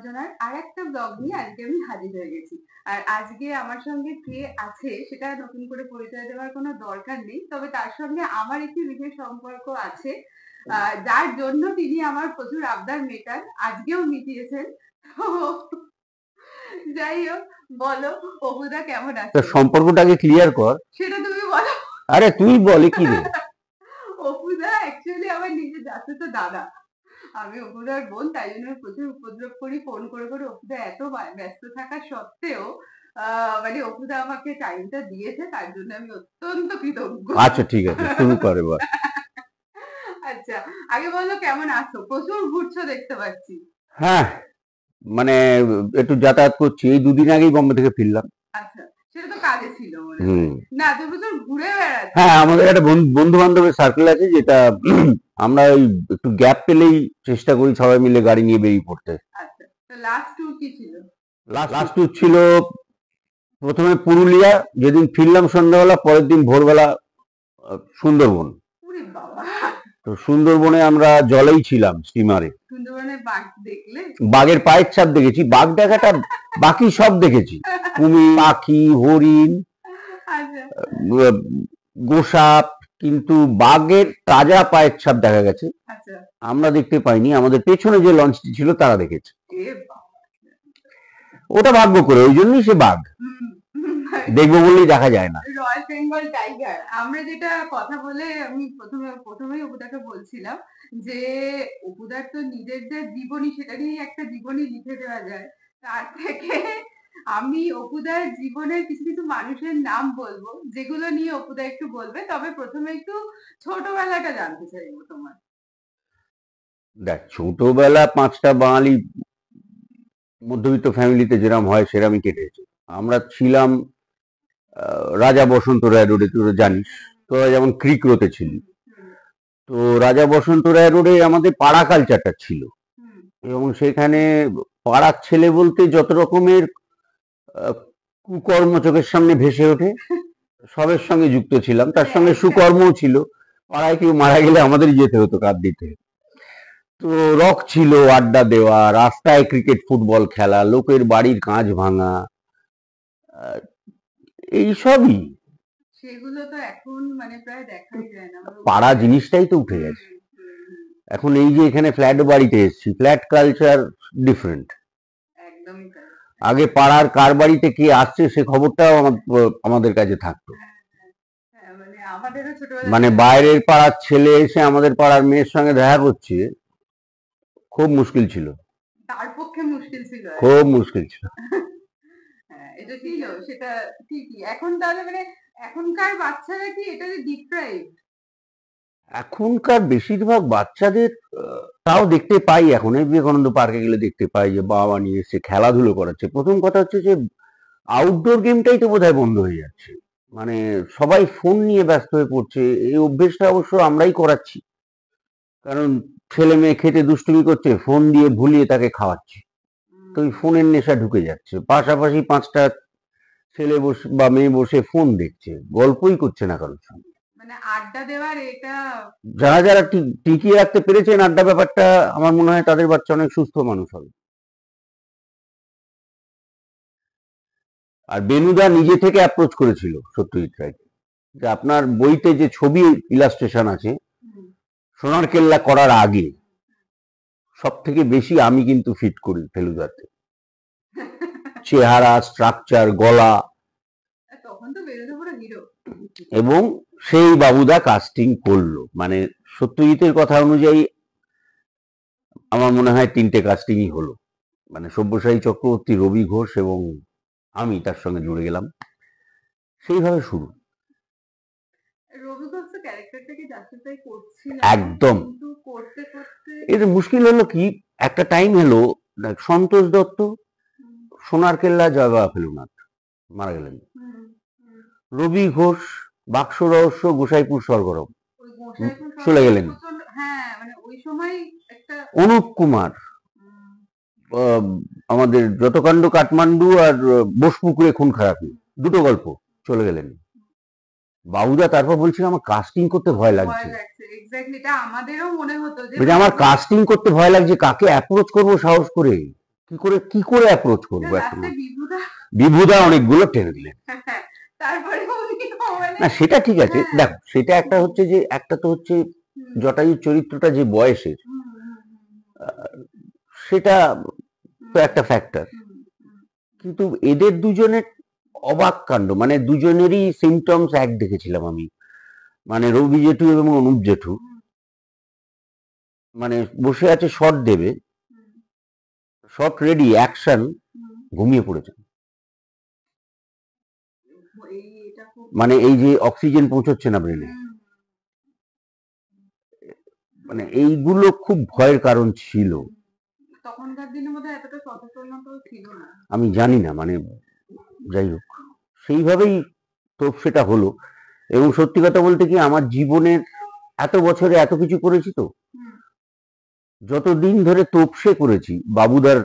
সমালোচনার আর একটা ব্লগ নিয়ে আজকে আমি হাজির হয়ে গেছি। আর আজকে আমার সঙ্গে কে আছে সেটা নতুন করে পরিচয় দেওয়ার কোনো দরকার নেই, তবে তার সঙ্গে আমার একটি বিশেষ সম্পর্ক আছে, যার জন্য তিনি আমার প্রচুর আবদার মেটান, আজকেও মিটিয়েছেন। তো যাই হোক, বলো অপুদা কেমন আছে? সম্পর্কটাকে ক্লিয়ার কর। সেটা তুমি বলো। আরে তুই বলে কি রে? অপুদা অ্যাকচুয়ালি আমার নিজের তো দাদা। আমি অপুদার বোন, তাই জন্য প্রচুর উপদ্রব করি ফোন করে করে। অপুদা এত ব্যস্ত থাকা সত্ত্বেও মানে অপুদা আমাকে টাইমটা দিয়েছে, তার জন্য আমি অত্যন্ত কৃতজ্ঞ। আচ্ছা ঠিক আছে, শুরু করে এবার। আচ্ছা, আগে বলো কেমন আছো? প্রচুর ঘুরছো দেখতে পাচ্ছি। হ্যাঁ, মানে একটু যাতায়াত করছি, এই দুদিন আগেই বম্বে থেকে ফিরলাম। আচ্ছা, সেটা তো কাজে ছিল মনে হয়। না, তুমি প্রচুর ঘুরে বেড়াচ্ছ। হ্যাঁ, আমাদের একটা বন্ধু বান্ধবের সার্কেল আছে, যেটা আমরা ওই একটু গ্যাপ পেলেই চেষ্টা করি সবাই মিলে গাড়ি নিয়ে বেরিয়ে পড়তে। আচ্ছা, তো লাস্ট ট্যুর কি ছিল? লাস্ট ট্যুর ছিল প্রথমে পুরুলিয়া, যেদিন ফিরলাম সন্ধ্যাবেলা, পরের দিন ভোরবেলা সুন্দরবন। ওরে বাবা! তো সুন্দরবনে আমরা জলেই ছিলাম, স্টিমারে। সুন্দরবনে বাঘ দেখলে? বাঘের পায়ের ছাপ দেখেছি, বাঘ দেখাটা বাকি সব দেখেছি, কুমির, পাখি, হরিণ, আচ্ছা, গোসাপ, কিন্তু বাঘের তাজা পায়ের ছাপ দেখা গেছে। আচ্ছা। আমরা দেখতে পাইনি, আমাদের পেছনে যে লঞ্চটি ছিল তারা দেখেছে। এ বাবা! ওটা ভাগ্য করে, ওই জন্যই সে বাঘ। দেখবো বললেই দেখা যায় না। Royal Bengal tiger. আমরা যেটা কথা বলে আমি প্রথমেই অপুদাকে বলছিলাম যে অপুদার তো নিজের যে জীবনী, সেটা নিয়েই একটা জীবনী লিখে দেওয়া যায়। তার থেকে আমি অপুদার জীবনের কিছু কিছু মানুষের নাম বলবো, যেগুলো নিয়ে অপুদা একটু বলবে। তবে প্রথমে একটু ছোটবেলাটা জানতে চাইবো তোমার। দেখ, ছোটবেলা পাঁচটা বাঙালি মধ্যবিত্ত ফ্যামিলিতে যেরকম হয় সেরকমই কেটেছে। আমরা ছিলাম রাজা বসন্ত রায় রোডে, তুই তো জানিস, তোরা যেমন ক্রিক রোডে ছিলি। তো রাজা বসন্ত রায় রোডে আমাদের পাড়া কালচারটা ছিল, এবং সেখানে পাড়ার ছেলে বলতে যত রকমের কুকর্ম চোখের সামনে ভেসে ওঠে সবের সঙ্গে যুক্ত ছিলাম, তার সঙ্গে সুকর্মও ছিল। পাড়ায় কেউ মারা গেলে আমাদেরই যেতে হতো কাঁদ দিতে। তো রক ছিল, আড্ডা দেওয়া, রাস্তায় ক্রিকেট ফুটবল খেলা, লোকের বাড়ির কাঁচ ভাঙা, এইসবই। সেগুলো তো এখন মানে প্রায় দেখাই যায় না। পাড়া জিনিসটাই তো উঠে গেছে এখন। এই যে এখানে ফ্ল্যাট বাড়িতে এসেছি, ফ্ল্যাট কালচার ডিফারেন্ট। একদমই তাই। আগে পাড়ার কার বাড়িতে কে আসছে সে খবরটাও আমাদের কাছে থাকতো। মানে আমাদেরও ছোটবেলায় মানে বাইরের পাড়ার ছেলে এসে আমাদের পাড়ার মেয়ের সঙ্গে দেখা করছে, খুব মুশকিল ছিল। তার পক্ষে মুশকিল ছিল, খুব মুশকিল ছিল। হ্যাঁ, এটা ছিল, সেটা ঠিকই। এখন তাহলে মানে এখনকার বাচ্চারা কি এটাতে ডিপ্রাইভড? এখনকার বেশিরভাগ বাচ্চাদের তাও দেখতে পাই, এখন এই বিবেকানন্দ পার্কে গেলে দেখতে পাই যে বাবা নিয়ে এসে খেলাধুলো করাচ্ছে। প্রথম কথা হচ্ছে যে আউটডোর গেমটাই তো বোধহয় বন্ধ হয়ে যাচ্ছে, মানে সবাই ফোন নিয়ে ব্যস্ত হয়ে পড়ছে। এই অভ্যেসটা অবশ্য আমরাই করাচ্ছি, কারণ ছেলে মেয়ে খেতে দুষ্টুমি করছে, ফোন দিয়ে ভুলিয়ে তাকে খাওয়াচ্ছে। তো ওই ফোনের নেশা ঢুকে যাচ্ছে, পাশাপাশি পাঁচটা ছেলে বসে বা মেয়ে বসে ফোন দেখছে, গল্পই করছে না কারোর সঙ্গে। মানে আড্ডা দেওয়ার এটা, যারা যারা টিকিয়ে রাখতে পেরেছেন আড্ডা ব্যাপারটা, আমার মনে হয় তাদের বাচ্চা অনেক সুস্থ মানুষ হবে। আর বেনুদা নিজে থেকে অ্যাপ্রোচ করেছিল সত্যজিৎ রায়কে, যে আপনার বইতে যে ছবি ইলাস্ট্রেশন আছে, সোনার কেল্লা করার আগে সব থেকে বেশি আমি কিন্তু ফিট করি ফেলুদাতে, চেহারা, স্ট্রাকচার, গলা। তখন তো বেরোতে পুরো হিরো। এবং সেই বাবুদা কাস্টিং করলো, মানে সত্যজিতের কথা অনুযায়ী আমার মনে হয় তিনটে কাস্টিংই হলো, মানে সব্যসাচী চক্রবর্তী, রবি ঘোষ এবং আমি তার সঙ্গে জুড়ে গেলাম, সেইভাবে শুরু। রবি ঘোষ তো ক্যারেক্টারটাকে জাস্টিফাই করছিল একদম। কিন্তু করতে করতে এর মুশকিল হলো কি, একটা টাইম এলো, সন্তোষ দত্ত, সোনার কেল্লা, জয়বাবা ফেলুনাথ মারা গেলেন। রবি ঘোষ, বাক্স রহস্য, গোসাইপুর স্বর্গরম চলে গেলেন। হ্যাঁ, মানে ওই সময় একটা অনুপ কুমার, আমাদের যতকাণ্ড কাঠমান্ডু আর বোসপুকুরে খুন খারাপি, দুটো গল্প, চলে গেলেন। বাবুদা তারপর বলছিল আমার কাস্টিং করতে ভয় লাগছে। এক্স্যাক্টলি, এটা আমাদেরও মনে হতো যে আমার কাস্টিং করতে ভয় লাগছে, কাকে অ্যাপ্রোচ করবো সাহস করে। কি করে অ্যাপ্রোচ করবো এখন? লাস্টে বিভুদা বিভুদা অনেকগুলো টেনে দিলেন। তারপরে উনিও মানে না সেটা ঠিক আছে, হ্যাঁ দেখো সেটা একটা হচ্ছে যে একটা তো হচ্ছে হুম, জটায়ুর চরিত্রটা যে বয়সের, হুম, হুম, সেটা তো হুম, একটা ফ্যাক্টর। হুম, হুম, কিন্তু এদের দুজনের অবাক কাণ্ড, মানে দুজনেরই সিমটমস এক দেখেছিলাম আমি, মানে রবি জেঠু এবং অনুপ জেঠু, হুম, মানে বসে আছে শট দেবে, হুম, শট রেডি, অ্যাকশন, হুম, ঘুমিয়ে পড়েছে। এটা খুব মানে এই যে অক্সিজেন পৌঁছচ্ছে না ব্রেনে, হুম, মানে এইগুলো খুব ভয়ের কারণ ছিল। হুম। তখনকার দিনে বোধহয় এতটা সচেতনতাও ছিল না। আমি জানি না, মানে যাই হোক, সেইভাবেই তো সেটা হলো। এবং সত্যি কথা বলতে কি, আমার জীবনের এত বছরে এত কিছু করেছি তো, হুম, যতদিন ধরে তোপসে করেছি বাবুদার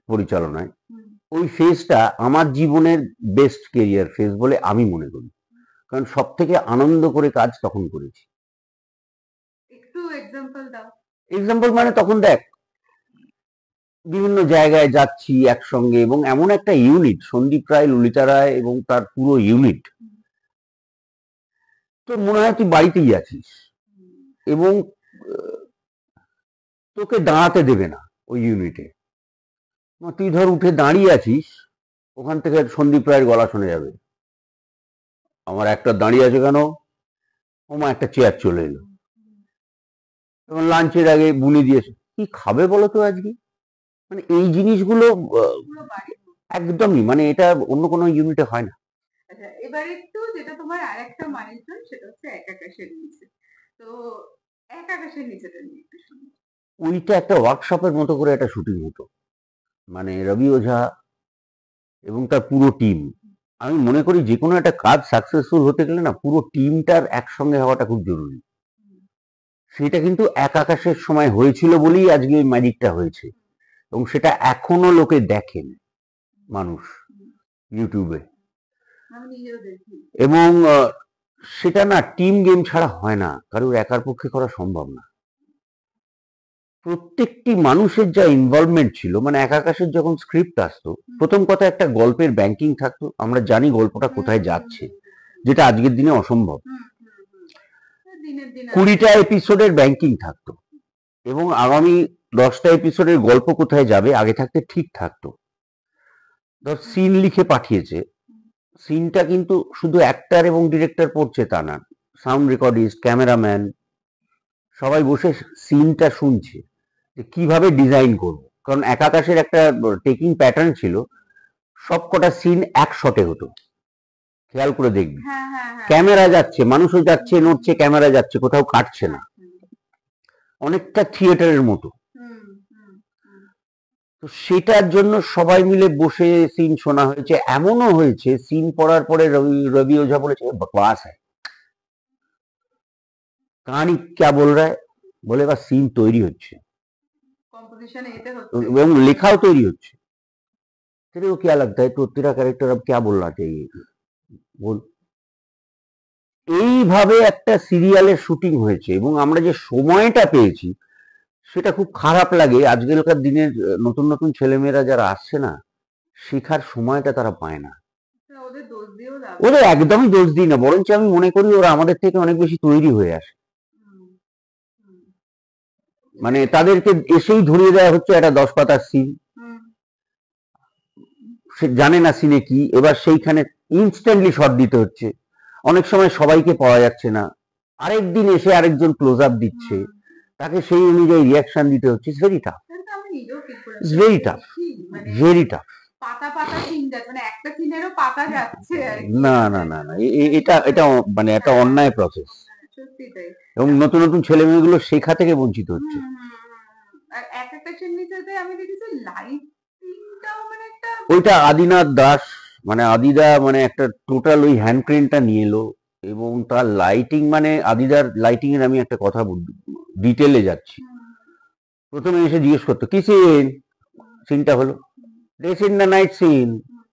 পরিচালনায়, হুম, ওই ফেজটা আমার জীবনের বেস্ট কেরিয়ার ফেজ বলে আমি মনে করি। কারণ সব থেকে আনন্দ করে কাজ তখন করেছি। একটু এক্সাম্পল দাও। এক্সাম্পল মানে তখন দেখ, বিভিন্ন জায়গায় যাচ্ছি একসঙ্গে, এবং এমন একটা ইউনিট, সন্দীপ রায়, ললিতা রায় এবং তার পুরো ইউনিট, হুম, তোর মনে হয় তুই বাড়িতেই আছিস, হুম, এবং তোকে দাঁড়াতে দেবে না ওই ইউনিটে। তুই ধর উঠে দাঁড়িয়ে আছিস, ওখান থেকে সন্দীপ রায়ের গলা শোনা যাবে, আমার একটা দাঁড়িয়ে আছে কেন, ওমা একটা চেয়ার চলে এলো। হুম, এবং লাঞ্চের আগে বুনি দিয়েছে, কি খাবে বলো তো আজকে। মানে এই জিনিসগুলো পুরো বাড়ির মতো। একদমই, মানে এটা অন্য কোনো ইউনিটে হয় না। আচ্ছা এবার একটু যেটা তোমার আরেকটা মাইলস্টোন সেটা হচ্ছে এক আকাশের নিচে। তো এক আকাশের নিচেটা নিয়ে একটু শুনি। ওইটা একটা ওয়ার্কশপের মতো করে একটা শুটিং হতো, মানে রবি ওঝা এবং তার পুরো টিম। আমি মনে করি যে কোনো একটা কাজ সাকসেসফুল হতে গেলে না, পুরো টিমটার একসঙ্গে হওয়াটা খুব জরুরি। হুম, সেটা কিন্তু এক আকাশের সময় হয়েছিল বলেই আজকে ওই ম্যাজিকটা হয়েছে, এবং সেটা এখনো লোকে দেখেন, মানুষ, হুম, ইউটিউবে। আমি নিজেও দেখি। এবং সেটা না টিম গেম ছাড়া হয় না, কারোর একার পক্ষে করা সম্ভব না। প্রত্যেকটি মানুষের যা ইনভলভমেন্ট ছিল, মানে এক আকাশের যখন স্ক্রিপ্ট আসতো, হুম, প্রথম কথা একটা গল্পের ব্যাংকিং থাকতো, আমরা জানি গল্পটা হুম, কোথায় হুম, যাচ্ছে, হুম, যেটা আজকের দিনে অসম্ভব। হুম, হুম, হুম, দিনের দিন আস্তে 20টা এপিসোডের ব্যাংকিং থাকতো, এবং আগামী 10টা এপিসোডের গল্প কোথায় যাবে আগে থাকতে ঠিক থাকতো। ধর হুম, সিন লিখে পাঠিয়েছে, হুম, সিনটা কিন্তু শুধু অ্যাক্টর এবং ডিরেক্টর পড়ছে তা না, সাউন্ড রেকর্ডিস্ট, ক্যামেরাম্যান, সবাই বসে সিনটা শুনছে যে কিভাবে ডিজাইন করব। কারণ এক আকাশের একটা টেকিং প্যাটার্ন ছিল, সব কটা সিন এক শটে হতো, খেয়াল করে দেখবি, হ্যাঁ হ্যাঁ হ্যাঁ হ্যাঁ ক্যামেরা যাচ্ছে, মানুষও যাচ্ছে, হুম, নড়ছে, ক্যামেরা যাচ্ছে, কোথাও কাটছে না, আচ্ছা, অনেকটা থিয়েটারের মতো। হুম, হুম, হুম, তো সেটার জন্য সবাই মিলে বসে সিন শোনা হয়েছে। এমনও হয়েছে সিন পড়ার পরে রবি রবি ওঝা বলেছে, বকবাস হ্যায়, কাহানি ক্যা বল রা হ্যায়, বলে বা সিন তৈরি হচ্ছে কম্পোজিশন এতে হচ্ছে। এবং লেখাও তৈরি হচ্ছে। तेरे को क्या लगता है तो तेरा कैरेक्टर अब क्या बोलना चाहिए, বল। এইভাবে একটা সিরিয়ালের শুটিং হয়েছে, এবং আমরা যে সময়টা পেয়েছি সেটা খুব খারাপ লাগে। আজকালকার দিনের নতুন নতুন ছেলেমেয়েরা যারা আসছে না, শেখার সময়টা তারা পায় না। ওদের দোষ দিয়েও লাভ ওদের নেই। একদমই দোষ দিই না, বরঞ্চ আমি মনে করি ওরা আমাদের থেকে অনেক বেশি তৈরি হয়ে আসে। হুম, হুম, মানে তাদেরকে এসেই ধরিয়ে দেওয়া হচ্ছে একটা 10 পাতার সিন, হুম, সে জানে না সিনে কি, এবার সেইখানে ইনস্ট্যান্টলি শট দিতে হচ্ছে, অনেক সময় সবাইকে পাওয়া যাচ্ছে না, আরেকদিন এসে আরেকজন ক্লোজ আপ দিচ্ছে, হুম। তাকে সেই অনুযায়ী রিয়াকশন দিতে হচ্ছে। ইটস ভেরি টাফ, এটা তো আমি নিজেও ফিল ইটস করেছি, আমি ভেরি টাফ, দেখি মানে ভেরি টাফ। পাতা পাতা সিন যাচ্ছে, মানে একটা সিনেরও পাতা যাচ্ছে আর কি না এরকম না না একটা না, এটা ব্যাপার। এটা মানে একটা হ্যাঁ অন্যায় প্রসেস, সত্যি তাই। এবং নতুন নতুন ছেলে মেয়েগুলো শেখা থেকে বঞ্চিত হুম, হচ্ছে। হুম, হুম, হুম। আর এক একটা নিচেতে আমি দেখেছি লাইটিংটাও মানে একটা ওইটা আদিনাথ দাস, মানে আদিদা, মানে একটা টোটাল ওই হ্যান্ড ক্রেনটা নিয়ে এলো, এবং তার লাইটিং, মানে আদিদার লাইটিং এর আমি একটা কথা ডিটেলে যাচ্ছি। হুম, প্রথমে এসে জিজ্ঞেস করতো কি সিন, হুম, সিনটা হলো হুম, ডে সিন না নাইট সিন, হুম,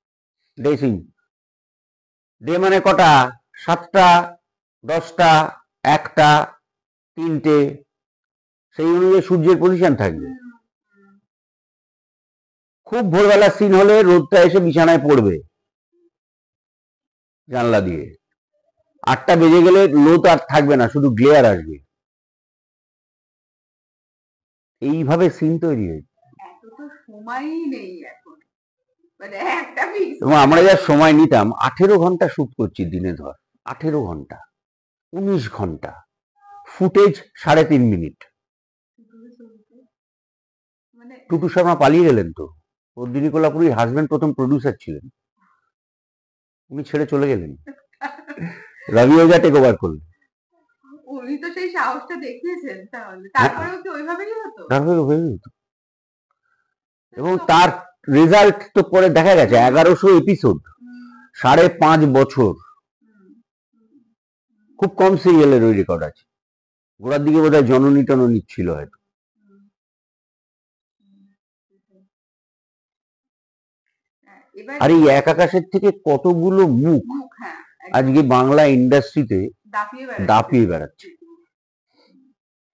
ডে সিন, ডে মানে কটা, 7টা, 10টা, 1টা, 3টে, সেই অনুযায়ী সূর্যের পজিশন থাকবে। হুম, হুম, খুব ভোরবেলা সিন হলে রোদটা এসে বিছানায় পড়বে জানলা দিয়ে, 8টা বেজে গেলে লোদ আর থাকবে না, শুধু গ্লেয়ার আসবে, এইভাবে সিন তৈরি হয়েছে। এত তো সময়ই নেই এখন, মানে একটা ফিক্স এবং আমরা যা সময় নিতাম, 18 ঘন্টা শুট করছি দিনে, ধর 18 ঘন্টা, 19 ঘন্টা, ফুটেজ 3.5 মিনিট। মানে টুটু শর্মা পালিয়ে গেলেন তো, পদ্মিনী কোলাপুরীর হাজবেন্ড প্রথম প্রডিউসার ছিলেন, উনি ছেড়ে চলে গেলেন, রবি ওঝা টেক ওভার করলেন। উনি তো সেই সাহসটা দেখিয়েছেন, তাহলে হ্যাঁ, তারপরেও কি ওইভাবেই হতো? তারপরে হয়ে যেত। এবং তার রেজাল্ট তো পরে দেখা গেছে, 1100 এপিসোড, হুম, 5.5 বছর, হুম, হুম, খুব কম সিরিয়ালের ওই রেকর্ড আছে। গোড়ার দিকে বোধহয় জননী টননী ছিল হয়তো। হুম, হুম, সেটাই। হ্যাঁ, এবার আর এই এক আকাশের থেকে কতগুলো মুখ মুখ, হ্যাঁ, আজকে একদম বাংলা ইন্ডাস্ট্রিতে দাপিয়ে বেড়াচ্ছে। দাপিয়ে বেড়াচ্ছে।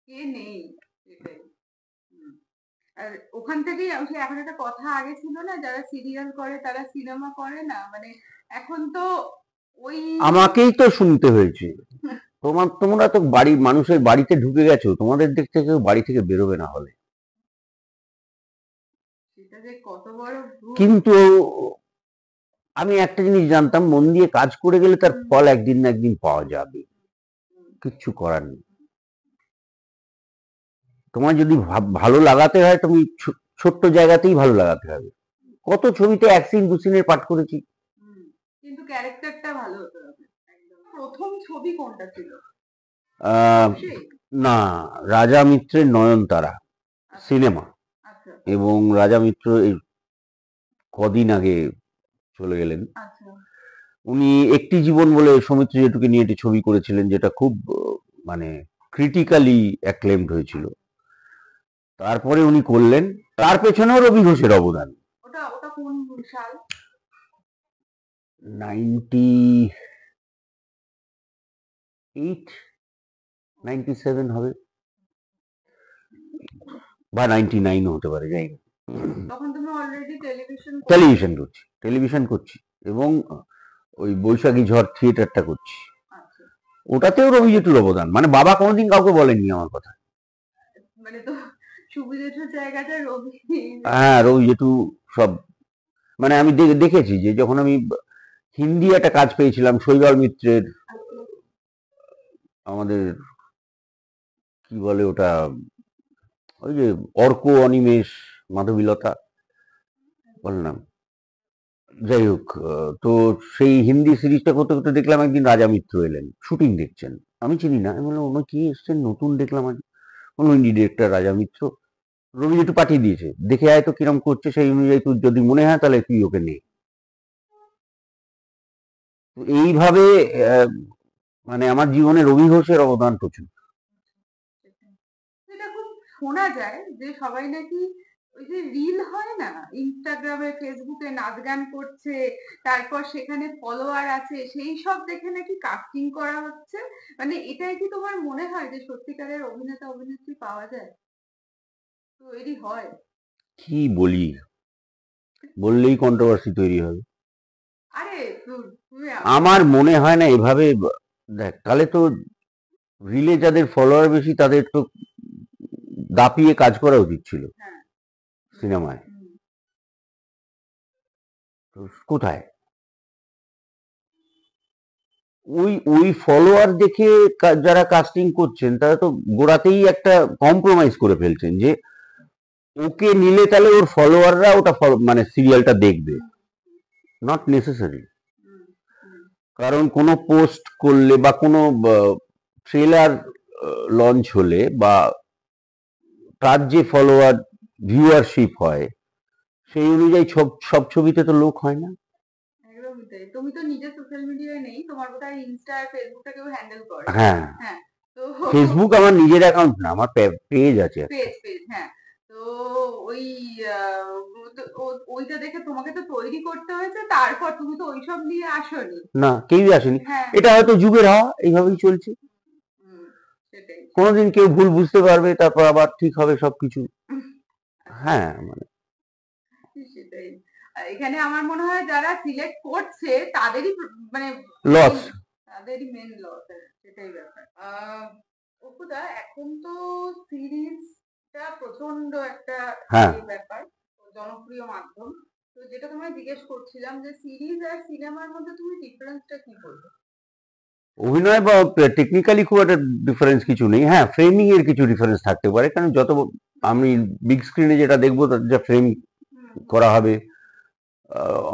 কে নেই, সেটাই। হুম। আর ওখান থেকেই এখন একটা কথা আগে ছিল না, যারা সিরিয়াল করে তারা সিনেমা করে না, মানে এখন তো ওই আমাকেই তো শুনতে হয়েছে, তোমরা তো বাড়ি মানুষের বাড়িতে ঢুকে গেছো, তোমাদের দেখতে কেউ বাড়ি থেকে বেরোবে না হলে। সেটা যে কত বড় ভুল। কিন্তু আমি একটা জিনিস জানতাম, মন দিয়ে কাজ করে গেলে তার ফল একদিন না একদিন পাওয়া যাবে, কিচ্ছু করার নেই। তোমার যদি ভালো লাগাতে হয়, তুমি ছোট্ট জায়গাতেই ভালো লাগাতে হবে। কত ছবিতে 1 সিন 2 সিনের পাঠ করেছি। হুম, কিন্তু ক্যারেক্টারটা ভালো হতে হবে একদম। প্রথম ছবি কোনটা ছিল? আহ, সেই? না, রাজা মিত্রের নয়নতারা আচ্ছা, সিনেমা, আচ্ছা, এবং রাজা মিত্র এই কদিন আগে চলে গেলেন। আচ্ছা। উনি একটি জীবন বলে সৌমিত্র জেঠুকে নিয়ে একটি ছবি করেছিলেন, যেটা খুব মানে ক্রিটিক্যালি অ্যাক্লেমড হয়েছিল। তারপরে উনি করলেন, তার পেছনেও রবি ঘোষের অবদান। ওটা ওটা কোন সাল? 98, 97 হবে, বা 99 হতে পারে, যাই না। তখন তুমি অলরেডি টেলিভিশন করছি, এবং ওই বৈশাখী ঝড় থিয়েটারটা করছি। আচ্ছা, ওটাতেও রবি জেঠুর অবদান, মানে বাবা কোনোদিন কাউকে বলেননি আমার কথা। মানে তো সুবিধের জায়গাটা রবি। হ্যাঁ, রবি জেঠু সব, মানে আমি দেখেছি যে যখন আমি হিন্দি একটা কাজ পেয়েছিলাম শৈবাল মিত্রের, আমাদের কি বলে ওটা, ওই যে অর্ক অনিমেষ মাধবীলতা বললাম, যাই হোক, তো সেই হিন্দি সিরিজটা করতে করতে দেখলাম একদিন রাজা মিত্র এলেন, শুটিং দেখছেন, আমি চিনি না, আমি বললাম ওনার কি এসছেন নতুন দেখলাম আজ, বললো ইন্ডি ডিরেক্টর রাজা মিত্র, রবি একটু পাঠিয়ে দিয়েছে, দেখে আয় তো কিরম করছে, সেই অনুযায়ী তুই যদি মনে হয় তাহলে তুই ওকে নে। তো এইভাবে আহ, মানে আমার জীবনে রবি ঘোষের অবদান প্রচুর। এটা খুব শোনা যায় যে সবাই নাকি ওই যে রিল হয় না, ইনস্টাগ্রামে ফেসবুকে নাচ গান করছে, তারপর সেখানে ফলোয়ার আছে, সেই সব দেখে নাকি কাস্টিং করা হচ্ছে। মানে এটাই কি তোমার মনে হয় যে সত্যিকারের অভিনেতা অভিনেত্রী পাওয়া যায়, তৈরি হয়? কি বলি, বললেই কন্ট্রোভার্সি তৈরি হবে। আরে তুমি আমার মনে হয় না এভাবে, দেখ তাহলে তো রিলে যাদের ফলোয়ার বেশি তাদের তো দাপিয়ে কাজ করা উচিত ছিল হ্যাঁ, সিনেমায়, হুম, তো কোথায় ওই ওই ফলোয়ার দেখে যারা কাস্টিং করছেন তারা তো গোড়াতেই একটা কম্প্রোমাইজ করে ফেলছেন, যে ওকে নিলে তাহলে ওর ফলোয়াররা ওটা মানে সিরিয়ালটা দেখবে, নট নেসেসারি। হুম, হুম, কারণ কোনো পোস্ট করলে বা কোনো ট্রেলার লঞ্চ হলে, বা তার যে ফলোয়ার ভিউয়ারশিপ হয়, সেই অনুযায়ী সব সব ছবিতে তো লোক হয় না। একদমই তাই। তুমি তো নিজে সোশ্যাল মিডিয়ায় নেই, তোমার বোধহয় ইনস্টা আর ফেসবুকটা কেউ হ্যান্ডেল করে। হ্যাঁ, হ্যাঁ, তো ফেসবুক আমার নিজের অ্যাকাউন্ট না, আমার পেজ আছে একটা। পেজ পেজ, হ্যাঁ। তো ওই আহ, ওইটা দেখে তোমাকে তো তৈরি করতে হয়েছে, তারপর তুমি তো ওইসব নিয়ে আসোনি। না, কেউই আসেনি। হ্যাঁ, এটা হয়তো যুগের হাওয়া, এইভাবেই চলছে। হুম, সেটাই। কোনোদিন কেউ ভুল বুঝতে পারবে, তারপর আবার ঠিক হবে সবকিছু। আচ্ছা, হ্যাঁ, মানে সেটাই। সেটাই। এখানে আমার মনে হয় যারা সিলেক্ট করছে তাদেরই মানে লস। তাদেরই মেন লস, সেটাই ব্যাপার। অপুদা, এখন তো সিরিজটা প্রচন্ড একটা হ্যাঁ, ব্যাপার, জনপ্রিয় মাধ্যম। তো যেটা তোমায় জিজ্ঞেস করছিলাম যে সিরিজ আর সিনেমার মধ্যে তুমি ডিফারেন্সটা কি বলবে? অভিনয় বা টেকনিক্যালি খুব একটা ডিফারেন্স কিছু নেই। হ্যাঁ, ফ্রেমিং এর কিছু ডিফারেন্স থাকতে পারে, কারণ যত আমি বিগ স্ক্রিনে যেটা দেখবো তার যা ফ্রেম হুম, করা হবে,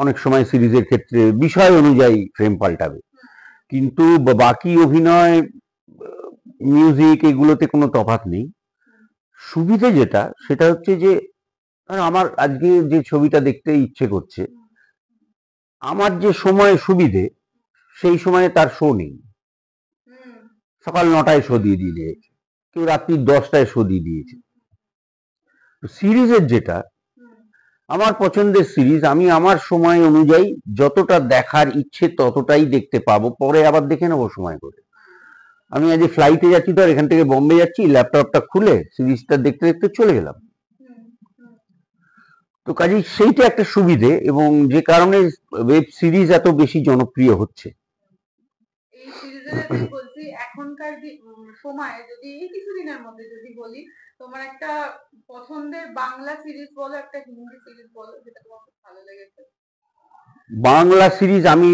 অনেক সময় সিরিজের ক্ষেত্রে বিষয় অনুযায়ী ফ্রেম পাল্টাবে, কিন্তু বাকি অভিনয়, মিউজিক, এগুলোতে কোনো তফাৎ নেই। সুবিধে যেটা সেটা হচ্ছে যে আর আমার আজকে যে ছবিটা দেখতে ইচ্ছে করছে, আমার যে সময় সুবিধে সেই সময়ে তার শো নেই। হুম, সকাল 9টায় শো দিয়ে দিয়েছে, কেউ রাত্রি 10টায় শো দিয়ে দিয়েছে। সিরিজের যেটা হুম, আমার পছন্দের সিরিজ, আমি আমার সময় অনুযায়ী যতটা দেখার ইচ্ছে ততটাই দেখতে পাবো, পরে আবার দেখে নেবো সময় করে। আমি আজ ফ্লাইটে যাচ্ছি, তো আর এখান থেকে বম্বে যাচ্ছি, ল্যাপটপটা খুলে সিরিজটা দেখতে দেখতে চলে গেলাম। হুম, হুম। তো কাজেই সেইটা একটা সুবিধে, এবং যে কারণে ওয়েব সিরিজ এত বেশি জনপ্রিয় হচ্ছে। এই সিরিজের বলছি, এখনকার সময়ে যদি এই কিছুদিনের মধ্যে যদি বলি, তোমার একটা পছন্দের বাংলা সিরিজ বলো, একটা হিন্দি সিরিজ বলো যেটা তোমার খুব ভালো লেগেছে। বাংলা সিরিজ আমি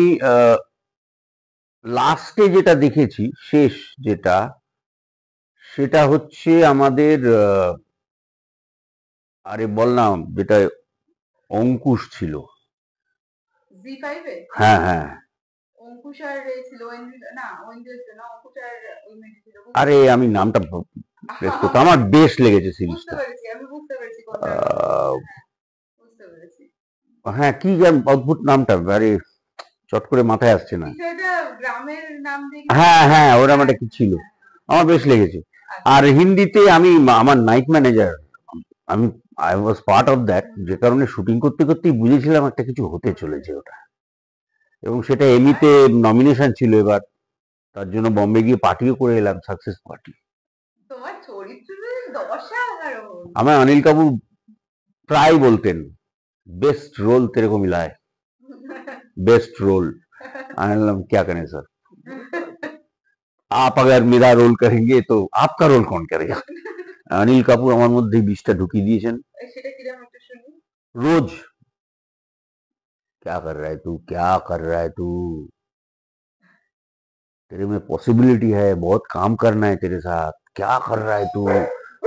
লাস্টে যেটা দেখেছি, শেষ যেটা, সেটা হচ্ছে আমাদের আরে বললাম যেটা অঙ্কুশ ছিল। জি5-এ হ্যাঁ, হ্যাঁ। অঙ্কুশ আর এ ছিল, না ঐন্দ্রিলা ছিল না, অঙ্কুশ আর ওই মেয়েটি ছিল, আরে আমি নামটা বের করতে, আমার বেশ লেগেছে বুঝতে সিরিজটা। পেরেছি, আমি বুঝতে পেরেছি কোনটার কথা বলছো, হ্যাঁ, বুঝতে পেরেছি। হ্যাঁ, কি যেন অদ্ভুত নামটা, আরে চট করে মাথায় আসছে না। কিছু একটা গ্রামের নাম দিয়ে কিছু হ্যাঁ, একটা, হ্যাঁ, ওরম হ্যাঁ, একটা কি ছিল, হ্যাঁ, আমার বেশ লেগেছে। আচ্ছা, আর হিন্দিতে আমি আমার নাইট ম্যানেজার, আমি I was part of that, যে কারণে শুটিং করতে করতেই বুঝেছিলাম একটা কিছু হতে চলেছে ওটা, এবং সেটা এমিতে নমিনেশন ছিল এবার, তার জন্য বম্বে গিয়ে পার্টিও করে এলাম, সাকসেস পার্টি। তোমার চরিত্রের অসাধারণ। আমার অনিল কাপুর প্রায় বলতেন, बेस्ट रोल तेरे को मिला है, बेस्ट रोल। আমি বললাম क्या करें सर, आप अगर मेरा रोल करेंगे तो आपका रोल कौन करेगा। অনিল কাপুর আমার মধ্যে বিষটা ঢুকিয়ে দিয়েছেন। সেটা কিরকম একটু শুনি। रोज क्या कर रहा है तू, क्या कर रहा है तू, तेरे में पॉसिबिलिटी है, बहुत काम करना है तेरे साथ, क्या कर रहा है तू,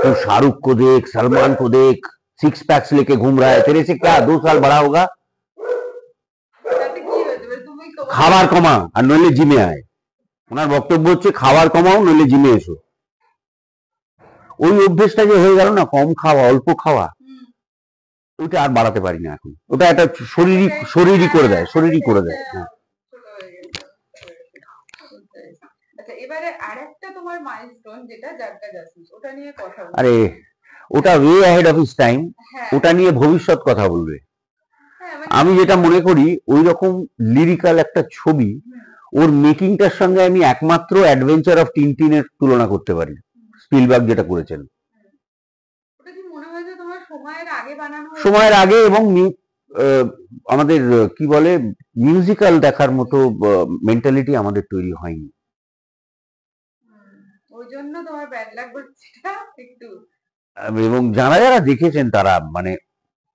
तू शाहरुख को देख, सलमान को देख, सिक्स पैक्स लेके घूम रहा है, तेरे से क्या 2 साल बड़ा होगा, তাতে কি হয়েছে, এবার তুমি খাবার কমা আর নইলে জিমে আয়। ওনার বক্তব্য হচ্ছে খাবার কমাও নইলে জিমে এসো। ওই অভ্যেসটা যে হয়ে গেল না, কম খাওয়া, অল্প খাওয়া, হুম, ওইটা আর বাড়াতে পারি না এখন। ওটা একটা শরীরই শরীরই করে দেয়, শরীরই করে দেয়। হ্যাঁ। ছোট হয়ে গেছে, বুঝতে পেরেছি। আচ্ছা, এবারে আরেকটা তোমার মাইলস্টোন যেটা জাগ্গা জাসুস, ওটা নিয়ে কথা বলি। আরে ওটা way ahead of is time, হ্যাঁ, ওটা নিয়ে ভবিষ্যৎ কথা বলবে। হ্যাঁ, আমি যেটা মনে করি ওই রকম লিরিক্যাল একটা ছবি, ওর মেকিংটার সঙ্গে আমি একমাত্র অ্যাডভেঞ্চার অফ টিনটিনের তুলনা করতে পারি, স্পিলবার্গ যেটা করেছেন। ওটা কি মনে হয় যে তোমার সময়ের আগে বানানো হয়েছে? সময়ের আগে, এবং আমাদের কি বলে, মিউজিক্যাল দেখার মতো মেন্টালিটি আমাদের তৈরি হয়নি। ওই জন্য তোমার ব্যাড লাগ হচ্ছেটা একটু। এবং যারা যারা দেখেছেন তারা মানে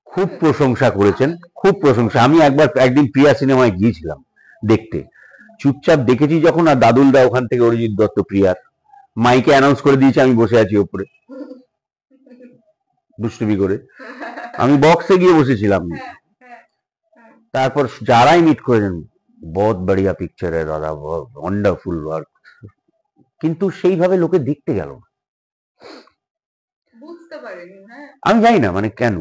খুব প্রশংসা করেছেন, খুব প্রশংসা। আমি একদিন প্রিয়া সিনেমায় গিয়েছিলাম দেখতে, চুপচাপ দেখেছি যখন, আর দাদুল দা ওখান থেকে অরিজিৎ দত্ত প্রিয়ার মাইকে অ্যানাউন্স করে দিয়েছে, আমি বসে আছি ওপরে দুষ্টুমি করে, আমি বক্সে গিয়ে বসেছিলাম। হ্যাঁ, হ্যাঁ, হ্যাঁ। তারপর যারাই মিট করেছেন, বহুত বড়িয়া পিকচার এর দাদা, ওয়ান্ডারফুল ওয়ার্ক, কিন্তু সেইভাবে লোকে দেখতে গেল না। বুঝতে পারিনি, হ্যাঁ। আমি জানি না মানে কেন।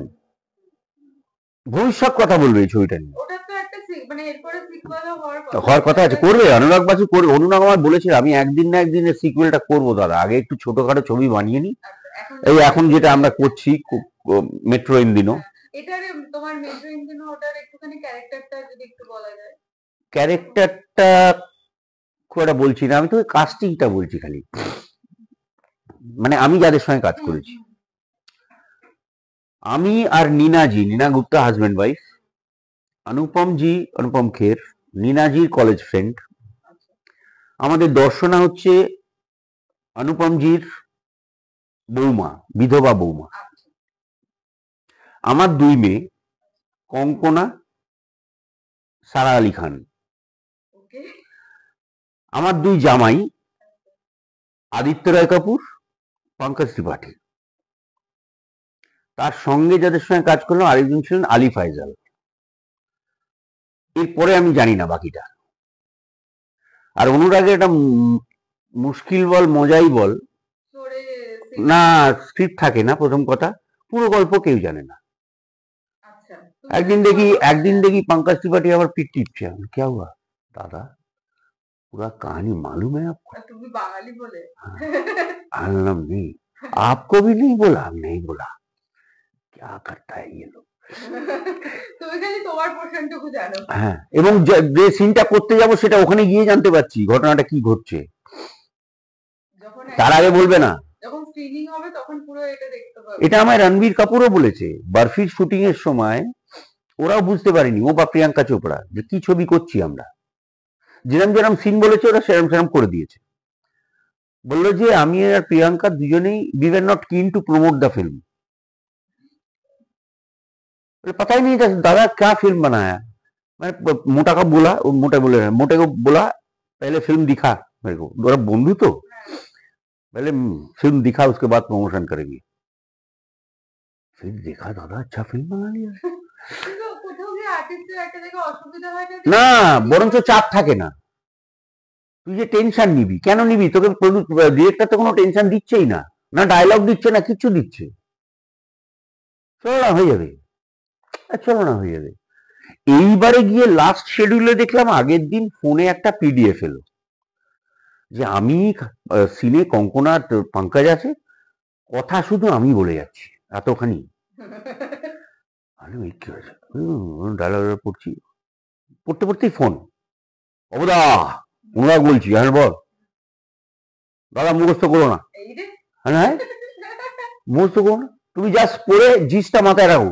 ভবিষ্যৎ কথা বলবে এই ছবিটা নিয়ে, ওটা তো একটা মানে এরপরে সিকুয়েলও হওয়ার কথা আছে, করবে, অনুরাগ বাসু করবে। অনুরাগ আমার বলেছে আমি একদিন না একদিন এর সিকুয়েলটা করবো দাদা, আগে একটু ছোটখাটো ছবি বানিয়ে নি। এই এখন যেটা আমরা করছি মেট্রো ইন্দিনো, এটার তোমার মেট্রো ইঞ্জিন, ওটার একটুখানি ক্যারেক্টারটা যদি একটু বলা যায়। ক্যারেক্টারটা খুব একটা বলছি না, আমি তো কাস্টিংটা বলছি খালি, মানে আমি যাদের সঙ্গে কাজ করেছি। আমি আর Neena Gupta husband wife, Anupam Kher, নীনাজির college friend. আচ্ছা আমাদের দর্শনা হচ্ছে অনুপমজির বৌমা, বিধবা বৌমা। আচ্ছা আমার দুই মেয়ে, কঙ্কনা, সারা আলী খান। ওকে আমার দুই জামাই, আদিত্য রায় কাপুর, পঙ্কজ ত্রিপাঠী। তার সঙ্গে যাদের সঙ্গে কাজ করলাম আরেকজন ছিলেন আলী ফাইজাল। এরপরে আমি জানি না বাকিটা। আর অনুরাগের একটা মুশকিল বল, মজাই বল, সরে না স্ক্রিপ্ট থাকে না, প্রথম কথা পুরো গল্প কেউ জানে না। আচ্ছা একদিন দেখি पंकज त्रिपाठी আবার পিঠ টিপছে। আমি, क्या हुआ दादा, पूरा कहानी मालूम है आपको? তুমি বাঙালি বলে आलम नहीं, आपको भी नहीं बोला? नहीं बोला। क्या करता है ये लोग। তুমি খালি তোমার পোর্শনটুকু জানো। হ্যাঁ, এবং যে সিনটা করতে যাব সেটা ওখানে গিয়ে জানতে পারছি ঘটনাটা কি ঘটছে, যখন তার আগে বলবে না। যখন স্ক্রিনিং হবে তখন পুরো এটা দেখতে পাবে। এটা আমায় রণবীর কাপুরও বলেছে বরফির শুটিং এর সময়। ওরাও বুঝতে পারেনি, ও বা প্রিয়াঙ্কা চোপড়া, যে কি ছবি করছি আমরা। যেরম যেরম সিন বলেছে ওরা সেরম সেরম করে দিয়েছে। বললো যে আমি আর প্রিয়াঙ্কা দুজনেই we were not keen to promote the film. पता ही नहीं था दादा क्या फिल्म बनाया। मैं मोटा का बोला, मोटे को बोला पहले फिल्म दिखा मेरे को, मेरा बंधु तो पहले फिल्म दिखा उसके बाद प्रमोशन करेंगे। फिर देखा दादा अच्छा फिल्म बना लिया। কিন্তু কোথাও গিয়ে আর্টিস্টের একটা জায়গায় অসুবিধা হয় না, বরঞ্চ চাপ থাকে না। তুই যে টেনশন নিবি, কেন নিবি? তোকে ডিরেক্টর তো কোনো টেনশন দিচ্ছেই না, না ডায়লগ দিচ্ছে না কিছু দিচ্ছে। চলো না হয়ে যাবে, চলো না হয়ে যাবে। এইবারে গিয়ে লাস্ট শিডিউলে দেখলাম আগের দিন ফোনে একটা পিডিএফ এলো যে আমি সিনে কঙ্কনা পঙ্কজ আছে, কথা শুধু আমি বলে যাচ্ছি এতখানি। আমি কি হয়েছে, ডায়লগ পড়ছি, পড়তে পড়তেই ফোন, অবদা অনুরাগ বলছি, হ্যাঁ বল দাদা মুখস্থ করো না। হ্যাঁ মুখস্থ করো না, তুমি জাস্ট পড়ে জিসটা মাথায় রাখো।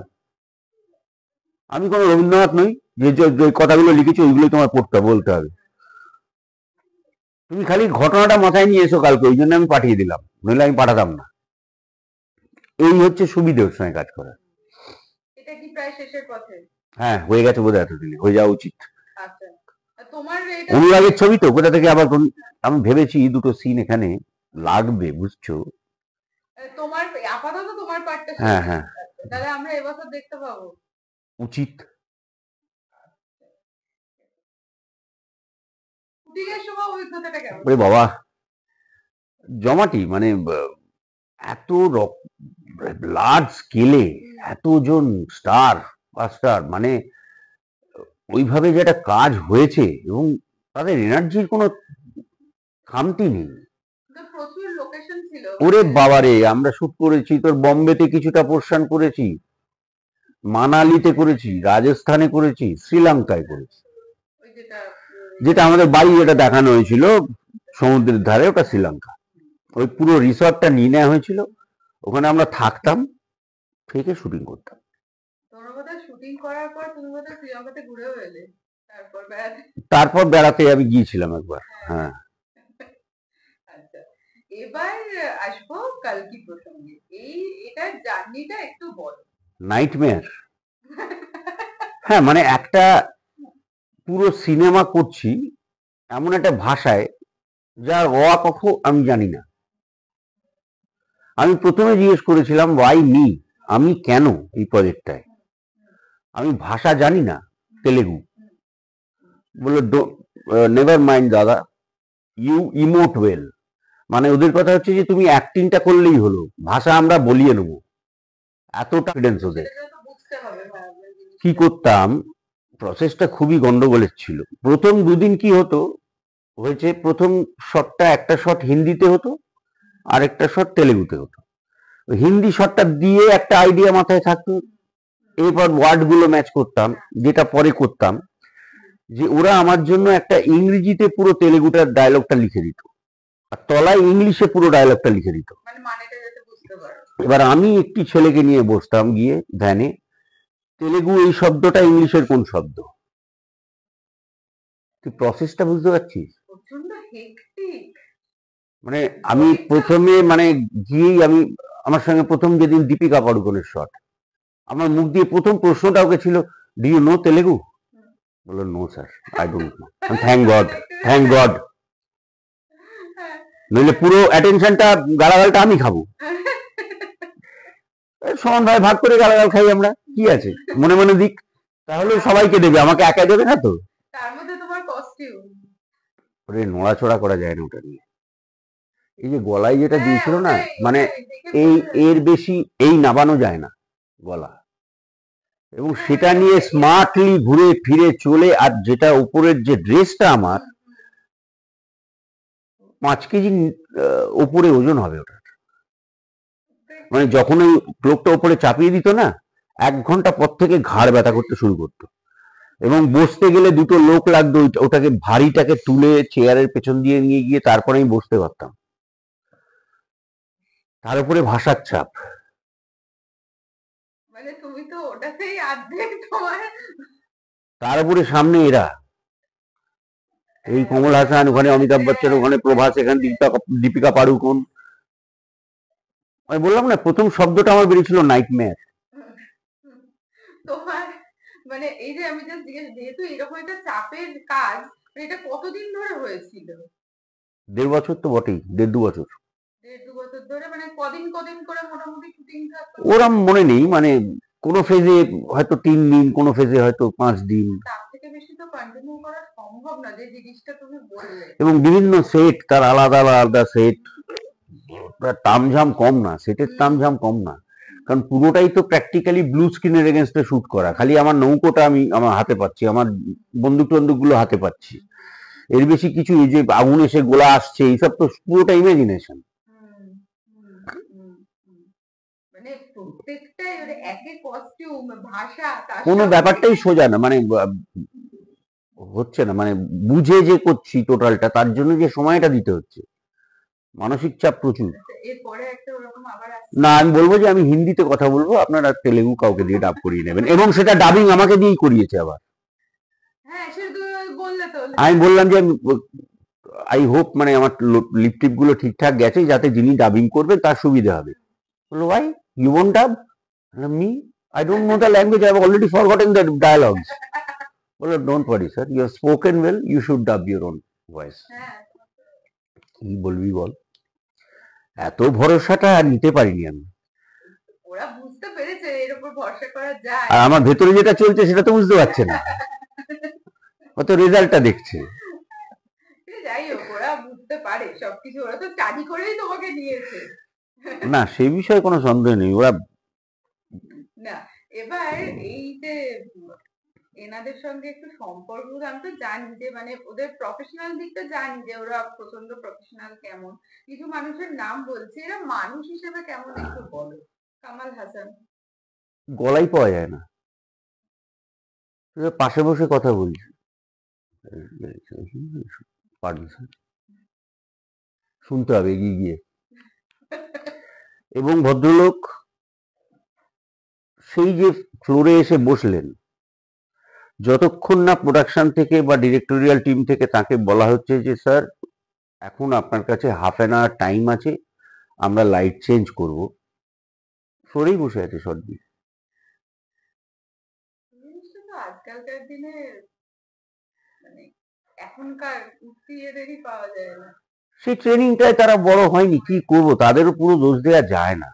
আমি কোনো রবীন্দ্রনাথ নই যে কথাগুলো লিখেছি ওইগুলোই তোমার পড়তে বলতে হবে। তুমি খালি ঘটনাটা মাথায় নিয়ে এসো কালকে, ওই জন্য আমি পাঠিয়ে দিলাম, নইলে আমি পাঠাতাম না। এই হচ্ছে সুবিধে ওর সঙ্গে কাজ করার। এটা কি প্রায় শেষের পথে? হ্যাঁ হয়ে গেছে বোধহয়, এতদিনে হয়ে যাওয়া উচিত। আচ্ছা তোমার এটা অনুরাগের ছবি তো কোথা থেকে আবার আমি ভেবেছি দুটো সিন এখানে লাগবে, বুঝছো। তোমার আপাতত তোমার পার্টটা হ্যাঁ হ্যাঁ তাহলে আমরা এবছর দেখতে পাবো উচিত। শুটিংয়ের সময় অভিজ্ঞতাটা কেমন? ওরে বাবা জমাটি, মানে এত লার্জ স্কেলে এতজন স্টার স্টার, মানে ওইভাবে যেটা কাজ হয়েছে এবং তাদের এনার্জির কোনো খামতি নেই। প্রচুর লোকেশন ছিল। ওরে বাবারে, আমরা শুট করেছি তোর বম্বেতে কিছুটা পোর্শন করেছি, মানালিতে করেছি, রাজস্থানে করেছি, শ্রীলঙ্কায় করেছি। যেটা আমাদের বাড়ি যেটা দেখানো হয়েছিল সমুদ্রের ধারে, ওটা শ্রীলঙ্কা। ওই পুরো রিসর্টটা নিয়ে নেওয়া হয়েছিল, ওখানে আমরা থাকতাম, থেকে শুটিং করতাম। শুটিং করার পর তুমি বোধহয় শ্রীলঙ্কাতে ঘুরেও এলে, তারপর বেড়াতে আমি গিয়েছিলাম একবার। হ্যাঁ আচ্ছা এবার আসবো কালকি প্রসঙ্গে। এটার জার্নিটা একটু বলো। নাইটমেয়ার। হ্যাঁ মানে একটা পুরো সিনেমা করছি এমন একটা ভাষায় যার অ কখ আমি জানি না। আমি প্রথমে জিজ্ঞেস করেছিলাম ওয়াই মি, আমি কেন এই প্রজেক্টটায়। আমি ভাষা জানি না, তেলেগু। বললো নেভার মাইন্ড দাদা, ইউ ইমোট ওয়েল। মানে ওদের কথা হচ্ছে যে তুমি অ্যাক্টিংটা করলেই হলো, ভাষা আমরা বলিয়ে নেবো, এতটা কনফিডেন্স ওদের। কি করতাম, প্রসেসটা খুবই গন্ডগোলের ছিল। প্রথম দুদিন কি হতো হয়েছে, প্রথম শটটা একটা শট হিন্দিতে হতো আর একটা শট তেলেগুতে হতো। হিন্দি শটটা দিয়ে একটা আইডিয়া মাথায় থাকতো, এরপর ওয়ার্ড গুলো ম্যাচ করতাম, যেটা পরে করতাম যে ওরা আমার জন্য একটা ইংরেজিতে পুরো তেলেগুটার ডায়লগটা লিখে দিত আর তলায় ইংলিশে পুরো ডায়লগটা লিখে দিত। এবার আমি একটি ছেলেকে নিয়ে বসতাম গিয়ে ভ্যানে, তেলেগু এই শব্দটা ইংলিশের কোন শব্দ? তুই প্রসেসটা বুঝতে পারছিস? প্রচন্ড হেক্টিক। মানে আমি প্রথমে মানে গিয়েই আমি আমার সঙ্গে প্রথম যেদিন দীপিকা পাড়ুকোনের শট, আমার মুখ দিয়ে প্রথম প্রশ্নটা ওকে ছিল, ডু ইউ নো তেলেগু? বললো no sir, I don't know. Thank God, thank God, নইলে পুরো অ্যাটেনশনটা গালাগালটা আমি খাবো। সমান ভাই ভাগ করে গালাগাল খাই আমরা, কি আছে, মনে মনে দিক, তাহলে সবাইকে দেবে, আমাকে একা দেবে না তো। তার মধ্যে তোমার কস্টিউম, ওরে নড়াচড়া করা যায় না ওটা নিয়ে। এই যে গলায় যেটা দিয়েছিল না, মানে এই এর বেশি এই নাবানো যায় না গলা, এবং সেটা নিয়ে স্মার্টলি ঘুরে ফিরে চলে, আর যেটা উপরের যে ড্রেসটা আমার 5 কেজি উপরে ওজন হবে ওটা। মানে যখন ওই ক্লোকটা উপরে চাপিয়ে দিত না, 1 ঘন্টা পর থেকে ঘাড় ব্যথা করতে শুরু করতো, এবং বসতে গেলে দুটো লোক লাগতো ওটাকে ভারীটাকে তুলে চেয়ারের পেছন দিয়ে নিয়ে গিয়ে তারপরে আমি বসতে পারতাম। তার উপরে ভাষার চাপ। মানে তুমি তো ওটাতেই অর্ধেক তোমার। তার উপরে সামনে এরা, এই কমল হাসান, ওখানে অমিতাভ বচ্চন, ওখানে প্রভাস, এখানে দীপিকা পাড়ুকোন। আমি বললাম না, প্রথম শব্দটা আমার বেরিয়েছিল নাইটমেয়ার। তোমার মানে এই যে আমি জাস্ট জিজ্ঞেস, যেহেতু এরকম একটা চাপের কাজ, এটা কতদিন ধরে হয়েছিল? 1.5 বছর তো বটেই, 1.5-2 বছর। 1.5-2 বছর ধরে, মানে কদিন কদিন করে মোটামুটি শুটিং থাকতো? ওরম মনে নেই, মানে কোনো ফেজে হয়তো 3 দিন, কোনো ফেজে হয়তো 5 দিন, তার থেকে বেশি তো কন্টিনিউ করা সম্ভব না, যে জিনিসটা তুমি বললে। এবং বিভিন্ন সেট, তার আলাদা আলাদা সেট, তামঝাম কম না, সেটের তামঝাম কম না, কারণ পুরোটাই তো প্র্যাকটিক্যালি ব্লু স্ক্রিনের এগেনস্টে শুট করা। খালি আমার নৌকোটা আমি আমার হাতে পাচ্ছি, আমার বন্দুক টন্দুকগুলো হাতে পাচ্ছি, এর বেশি কিছু। এই যে আগুন এসে গোলা আসছে, এইসব তো পুরোটা ইমাজিনেশন। হুম, হুম, হুম, হুম। মানে প্রত্যেকটাই মানে একে কস্টিউম, ভাষা, তার কোনো সঙ্গে ব্যাপারটাই সোজা না, মানে হচ্ছে না, মানে বুঝে যে করছি টোটালটা, তার জন্য যে সময়টা দিতে হচ্ছে, মানসিক চাপ প্রচুর। এরপরে একটা ওরকম আবার আসছে। না, আমি বলবো যে আমি হিন্দিতে কথা বলবো, আপনারা তেলেগু কাউকে দিয়ে ডাব করিয়ে নেবেন, এবং সেটা ডাবিং আমাকে দিয়েই করিয়েছে আবার। হ্যাঁ, সেটা তো বললে তো। আমি বললাম যে আই হোপ, মানে আমার লিপ টিপ গুলো ঠিকঠাক গেছে, যাতে যিনি ডাবিং করবেন তার সুবিধা হবে। বললো why you won't dub? Me, I don't know the language, I have already forgotten the dialogues. বললো don't worry sir, you have spoken well, you should dub your own voice. হ্যাঁ, কি বলবি বল, এত ভরসাটা আর নিতে পারিনি আমি। ওরা বুঝতে পেরেছে এর উপর ভরসা করা যায়। আর আমার ভেতরে যেটা চলছে সেটা তো বুঝতে পারছে না, কত রেজাল্টটা দেখছে। যাই হোক, ওরা বুঝতে পারে সবকিছু, ওরা তো স্টাডি করেই তোমাকে নিয়েছে। না, সেই বিষয়ে কোনো সন্দেহ নেই, ওরা। না, এবার এই যে এনাদের সঙ্গে একটু সম্পর্ক, আমি তো জানি যে মানে ওদের প্রফেশনাল দিকটা জানি যে ওরা প্রচন্ড প্রফেশনাল, কেমন কিছু মানুষের নাম বলছে, এরা মানুষ হিসেবে কেমন একটু বলো। কামাল হাসান। গলাই পাওয়া যায় না, পাশে বসে কথা বলছি, শুনতে হবে এগিয়ে গিয়ে। এবং ভদ্রলোক সেই যে ফ্লোরে এসে বসলেন, যতক্ষণ না প্রোডাকশন থেকে বা ডিরেক্টোরিয়াল টিম থেকে তাকে বলা হচ্ছে যে স্যার এখন আপনার কাছে ½ টাইম আছে, আমরা লাইট চেঞ্জ করব, ফ্লোরেই বসে আছে শট দিয়ে। জিনিসটা তো আজকালকার দিনে মানে এখনকার উঠতিদেরই পাওয়া যায় না। সেই ট্রেনিংটায় তারা বড় হয়নি, কি করব, তাদেরও পুরো দোষ দেওয়া যায় না।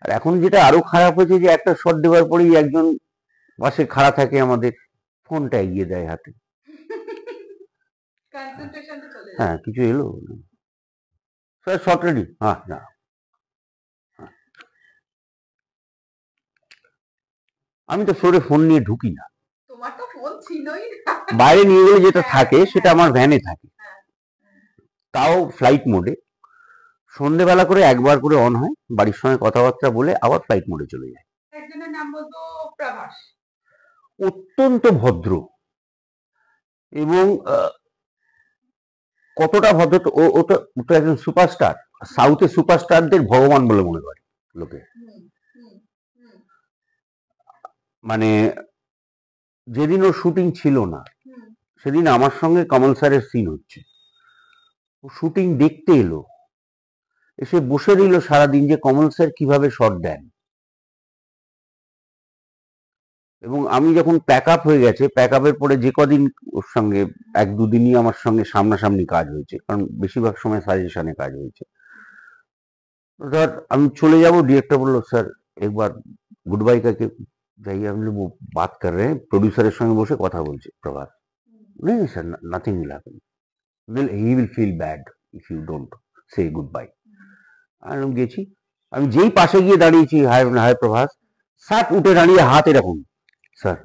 আর এখন যেটা আরো খারাপ হয়েছে, যে একটা শট দেওয়ার পরেই একজন পাশে খাড়া থাকে, আমাদের ফোনটা এগিয়ে দেয় হাতে। কনসেন্ট্রেশনটা চলে যায়। হ্যাঁ, কিছু এলো, স্যার শট রেডি, হ্যাঁ না, আমি তো ফ্লোরে ফোন নিয়ে ঢুকি না, তোমার তো ফোন ছিলই না। বাইরে নিয়ে গেলে যেটা থাকে সেটা আমার ভ্যানে থাকে, হ্যাঁ, তাও ফ্লাইট মোডে। সন্ধেবেলা করে একবার করে অন হয়, বাড়ির সঙ্গে কথাবার্তা বলে আবার ফ্লাইট মোডে চলে যায়। একজনের নাম বলতো প্রভাস। অত্যন্ত ভদ্র, এবং কতটা ভদ্র তো, ওটা ওটা একজন সুপারস্টার, সাউথে সুপারস্টারদের ভগবান বলে মনে করে লোকে। হুম, হুম, হুম। মানে যেদিন ওর শুটিং ছিল না হুম, সেদিন আমার সঙ্গে কমল স্যারের সিন হচ্ছে, ও শুটিং দেখতে এলো, এসে বসে রইল সারাদিন যে কমল স্যার কিভাবে শট দেন। এবং আমি যখন প্যাক আপ হয়ে গেছে, প্যাক আপের পরে যে কদিন ওর সঙ্গে এক দুদিনই আমার সঙ্গে সামনাসামনি কাজ হয়েছে, কারণ বেশিরভাগ সময় সাজেশনে কাজ হয়েছে। ধর আমি চলে যাব, ডিরেক্টর বললো স্যার একবার গুড বাই কাকে যাই, আমি বলবো, বাত কর রে প্রডিউসারের সঙ্গে বসে কথা বলছে প্রভাত। নেই sir, nothing will happen, he will feel bad if you don't say goodbye. আমি গেছি, আমি যেই পাশে গিয়ে দাঁড়িয়েছি, হাই হাই প্রভাস, সাত উঠে দাঁড়িয়ে হাত এরকম, স্যার।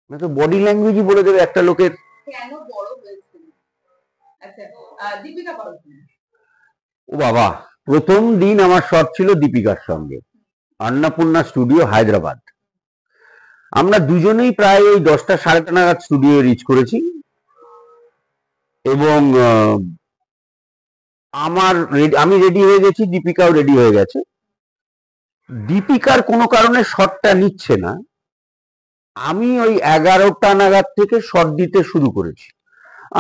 তো বডি ল্যাঙ্গুয়েজই বলে দেবে একটা লোকের। কেন বড় হয়েছিল? আচ্ছা, দীপিকা পাড়ুকোন। ও বাবা, প্রথম দিন আমার শট ছিল দীপিকার সঙ্গে, অন্নপূর্ণা স্টুডিও হায়দ্রাবাদ। আমরা দুজনেই প্রায় ওই 10টা 10:30 নাগাদ স্টুডিও রিচ করেছি। এবং আমি রেডি হয়ে গেছি, দীপিকাও রেডি হয়ে গেছে। দীপিকার কোনো কারণে শটটা নিচ্ছে না, আমি ওই 11টা নাগাদ থেকে শট দিতে শুরু করেছি।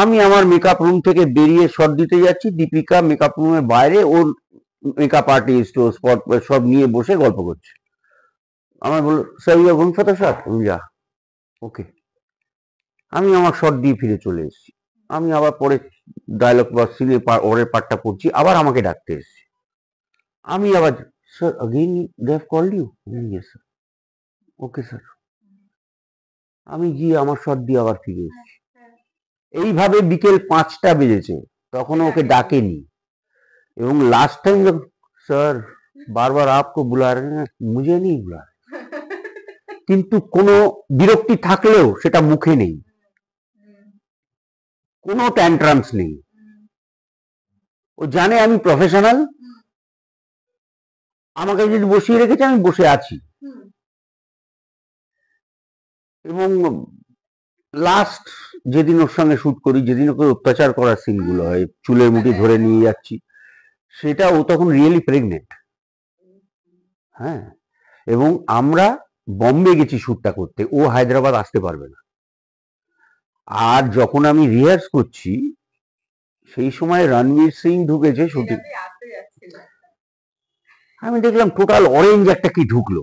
আমি আমার মেকআপ রুম থেকে বেরিয়ে শট দিতে যাচ্ছি, দীপিকা মেকআপ রুমের বাইরে ওর মেকআপ আর্টিস্ট ও স্পট সব নিয়ে বসে গল্প করছে। আমার বললো sir you are going for the shot, আমি যা ওকে। আমি আমার শট দিয়ে ফিরে চলে এসেছি। আমি আবার পরে ডায়লগ বা সিনে ওরের পার্টটা পড়ছি, আবার আমাকে ডাকতে এসেছি। আমি আবার sir again they have called you, yes sir, okay sir. আমি গিয়ে আমার শট দিয়ে আবার ফিরে এসেছি। এইভাবে বিকেল 5টা বেজেছে, তখনও ওকে ডাকেনি। এবং লাস্ট টাইম যখন স্যার বারবার আপকো বুলা রে না, মুঝে নেই বুলা, কিন্তু কোনো বিরক্তি থাকলেও সেটা মুখে নেই, কোনো ট্যান্ট্রামস নেই। ও জানে আমি প্রফেশনাল, আমাকে যদি বসিয়ে রেখেছে আমি বসে আছি। এবং লাস্ট যেদিন ওর সঙ্গে শুট করি, যেদিন ওকে অত্যাচার করার সিনগুলো হয়, চুলের মুঠি ধরে নিয়ে যাচ্ছি, সেটা ও তখন রিয়েলি প্রেগনেন্ট। হ্যাঁ, এবং আমরা বম্বে গেছি শুটটা করতে, ও হায়দ্রাবাদ আসতে পারবে না। আর যখন আমি রিহার্স করছি সেই সময় রণবীর সিং ঢুকেছে শুটিং। আমি দেখলাম টোটাল অরেঞ্জ একটা কি ঢুকলো,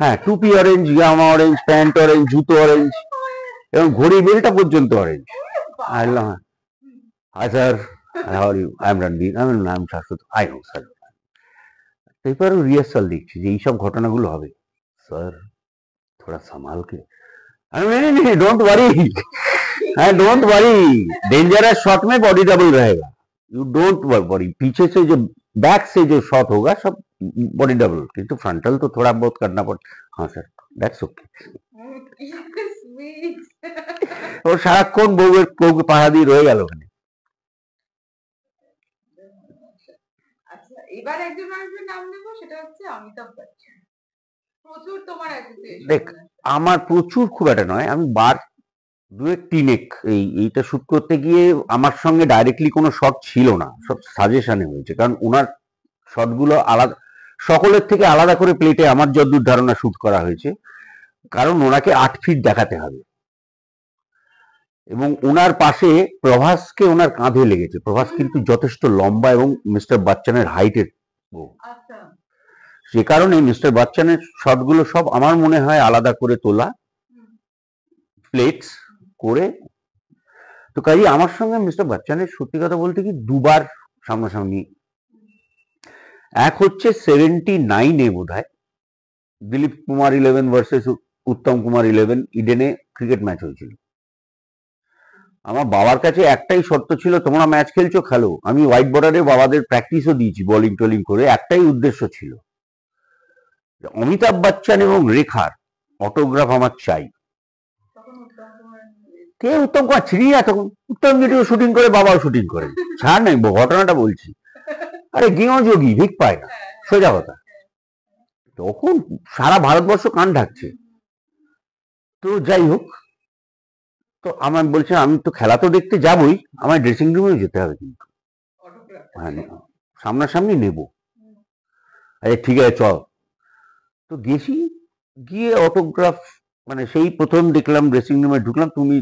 হ্যাঁ, টুপি অরেঞ্জ, জামা অরেঞ্জ, প্যান্ট অরেঞ্জ, জুতো অরেঞ্জ, এবং ঘড়ি বেলটা পর্যন্ত অরেঞ্জ। বললাম hi sir, how are you, I am Ranbir. আমি নাম শাশ্বত, আই নো স্যার। এরপর রিহার্সাল দেখছি যে এইসব ঘটনাগুলো হবে। স্যার थोड़ा संभाल के, अरे नहीं नहीं don't worry, don't worry, dangerous shot में बॉडी डबल रहेगा, यू डोंट वरी। पीछे से जो बैक से जो शॉट होगा सब बॉडी डबल, किंतु फ्रंटल तो थोड़ा बहुत करना पड़ता। हाँ सर, दैट्स ओके। और সারাক্ষণ বউকে পাহারা দিয়ে রয়ে গেল ওখানে। আচ্ছা, এবার একজন মানুষের নাম নেব, সেটা হচ্ছে অমিতাভ বচ্চন। প্রচুর তোমার অ্যাসোসিয়েশন। দেখ, আমার প্রচুর খুব একটা নয়, আমি বার দুয়েক তিনেক এইটা শুট করতে গিয়ে আমার সঙ্গে ডাইরেক্টলি কোনো শট ছিল না, সব সাজেশনে হয়েছে, কারণ ওনার শটগুলো আলাদা, সকলের থেকে আলাদা করে প্লেটে আমার যতদূর ধারণা শুট করা হয়েছে, কারণ ওনাকে 8 ফিট দেখাতে হবে। এবং ওনার পাশে প্রভাসকে ওনার কাঁধে লেগেছে, প্রভাস কিন্তু যথেষ্ট লম্বা এবং মিস্টার বচ্চনের হাইটের, সে কারণে মিস্টার বচ্চনের শটগুলো সব আমার মনে হয় আলাদা করে তোলা, প্লেটস করে। তো কাজে আমার সঙ্গে মিস্টার বচ্চনের সত্যি কথা বলতে কি দুবার সামনাসামনি। এক হচ্ছে 79-এ বোধহয় দিলীপ কুমার 11 ভার্সেস উত্তম কুমার 11 ইডেনে ক্রিকেট ম্যাচ হয়েছিল। আমার বাবার কাছে একটাই শর্ত ছিল, তোমরা ম্যাচ খেলছো খেলো, আমি হোয়াইট বর্ডারে বাবাদের প্র্যাকটিসও দিয়েছি বোলিং টোলিং করে। একটাই উদ্দেশ্য ছিল, অমিতাভ বচ্চন এবং রেখার অটোগ্রাফ আমার চাই। কে উত্তম কুমার ছিড়ি না তখন, উত্তম ভিডিও শুটিং করে, বাবাও শুটিং করে, ছাড় নাই, ঘটনাটা বলছি। আরে গেঁয়ো যোগী ভিক পায় না, সোজা কথা। তখন সারা ভারতবর্ষ কান ঢাকছে। তো যাই হোক, তো আমার বলছে আমি তো খেলা তো দেখতে যাবই, আমার ড্রেসিং রুমেও যেতে হবে, কিন্তু হ্যাঁ সামনাসামনি নেব। আরে ঠিক আছে চল। তো গেছি, গিয়ে অটোগ্রাফ, মানে সেই প্রথম দেখলাম, ড্রেসিং রুমে ঢুকলাম, তুমি,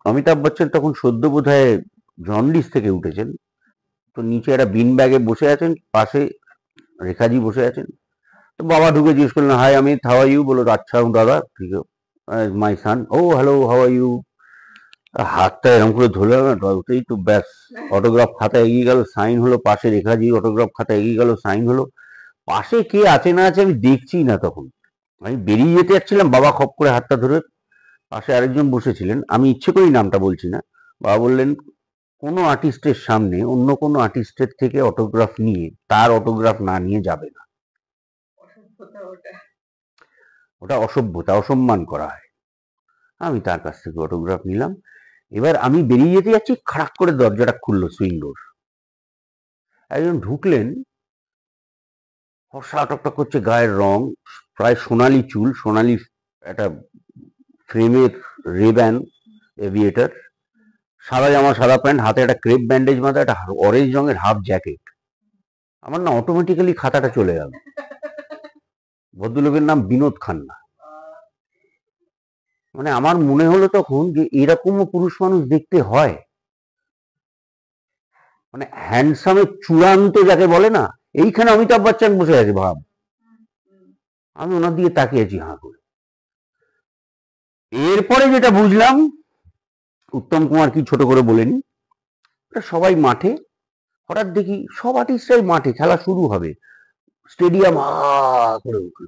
অমিতাভ বচ্চন তখন সদ্য বোধহয় জন্ডিস থেকে উঠেছেন। তো নিচে একটা বিন ব্যাগে বসে আছেন, পাশে রেখাজি বসে আছেন। তো বাবা ঢুকে জিজ্ঞেস করলেন, hi Amit, how are you? বলো, আচ্ছা দাদা, ঠিক আছে, my son, oh hello, how are you? হাতটা এরকম করে ধরে ওটাই তো ব্যাস, অটোগ্রাফ খাতা এগিয়ে গেল, সাইন হলো, পাশে রেখাজি, অটোগ্রাফ খাতা এগিয়ে গেল, সাইন হলো। পাশে কে আছে না আছে আমি দেখছি না তখন, আমি বেরিয়ে যেতে যাচ্ছিলাম, বাবা খপ করে হাতটা ধরে, পাশে আরেকজন বসেছিলেন, আমি ইচ্ছে করেই নামটা বলছি না, বাবা বললেন, কোনো আর্টিস্টের সামনে অন্য কোনো আর্টিস্টের থেকে অটোগ্রাফ নিয়ে তার অটোগ্রাফ না নিয়ে যাবে না, অসভ্যতা ওটা। ওটা অসভ্যতা, অসম্মান করা হয়। আমি তার কাছ থেকে অটোগ্রাফ নিলাম। এবার আমি বেরিয়ে যেতে যাচ্ছি, খাড়াক করে দরজাটা খুললো, সুইং ডোর। একজন ঢুকলেন, ফর্সা টকটক করছে গায়ের রং, প্রায় সোনালি চুল, সোনালি একটা ফ্রেমের রেব্যান, এভিয়েটার, সাদা জামা, সাদা প্যান্ট, হাতে একটা ক্রেপ ব্যান্ডেজ বাঁধা, একটা অরেঞ্জ রঙের হাফ জ্যাকেট। আমার না অটোমেটিক্যালি খাতাটা চলে গেল। ভদ্রলোকের নাম বিনোদ খান্না। মানে আমার মনে হলো তখন যে এরকমও পুরুষ মানুষ দেখতে হয়, মানে হ্যান্ডসামের চূড়ান্ত যাকে বলে না, এইখানে অমিতাভ বচ্চন বসে আছে ভাব। আমি ওনার দিকে তাকিয়েছি হাঁ করে। এরপরে যেটা বুঝলাম, উত্তম কুমার কি ছোট করে বলেনি, সবাই মাঠে, হঠাৎ দেখি সব আর্টিস্টরাই মাঠে, খেলা শুরু হবে, স্টেডিয়াম হা করে উঠলো।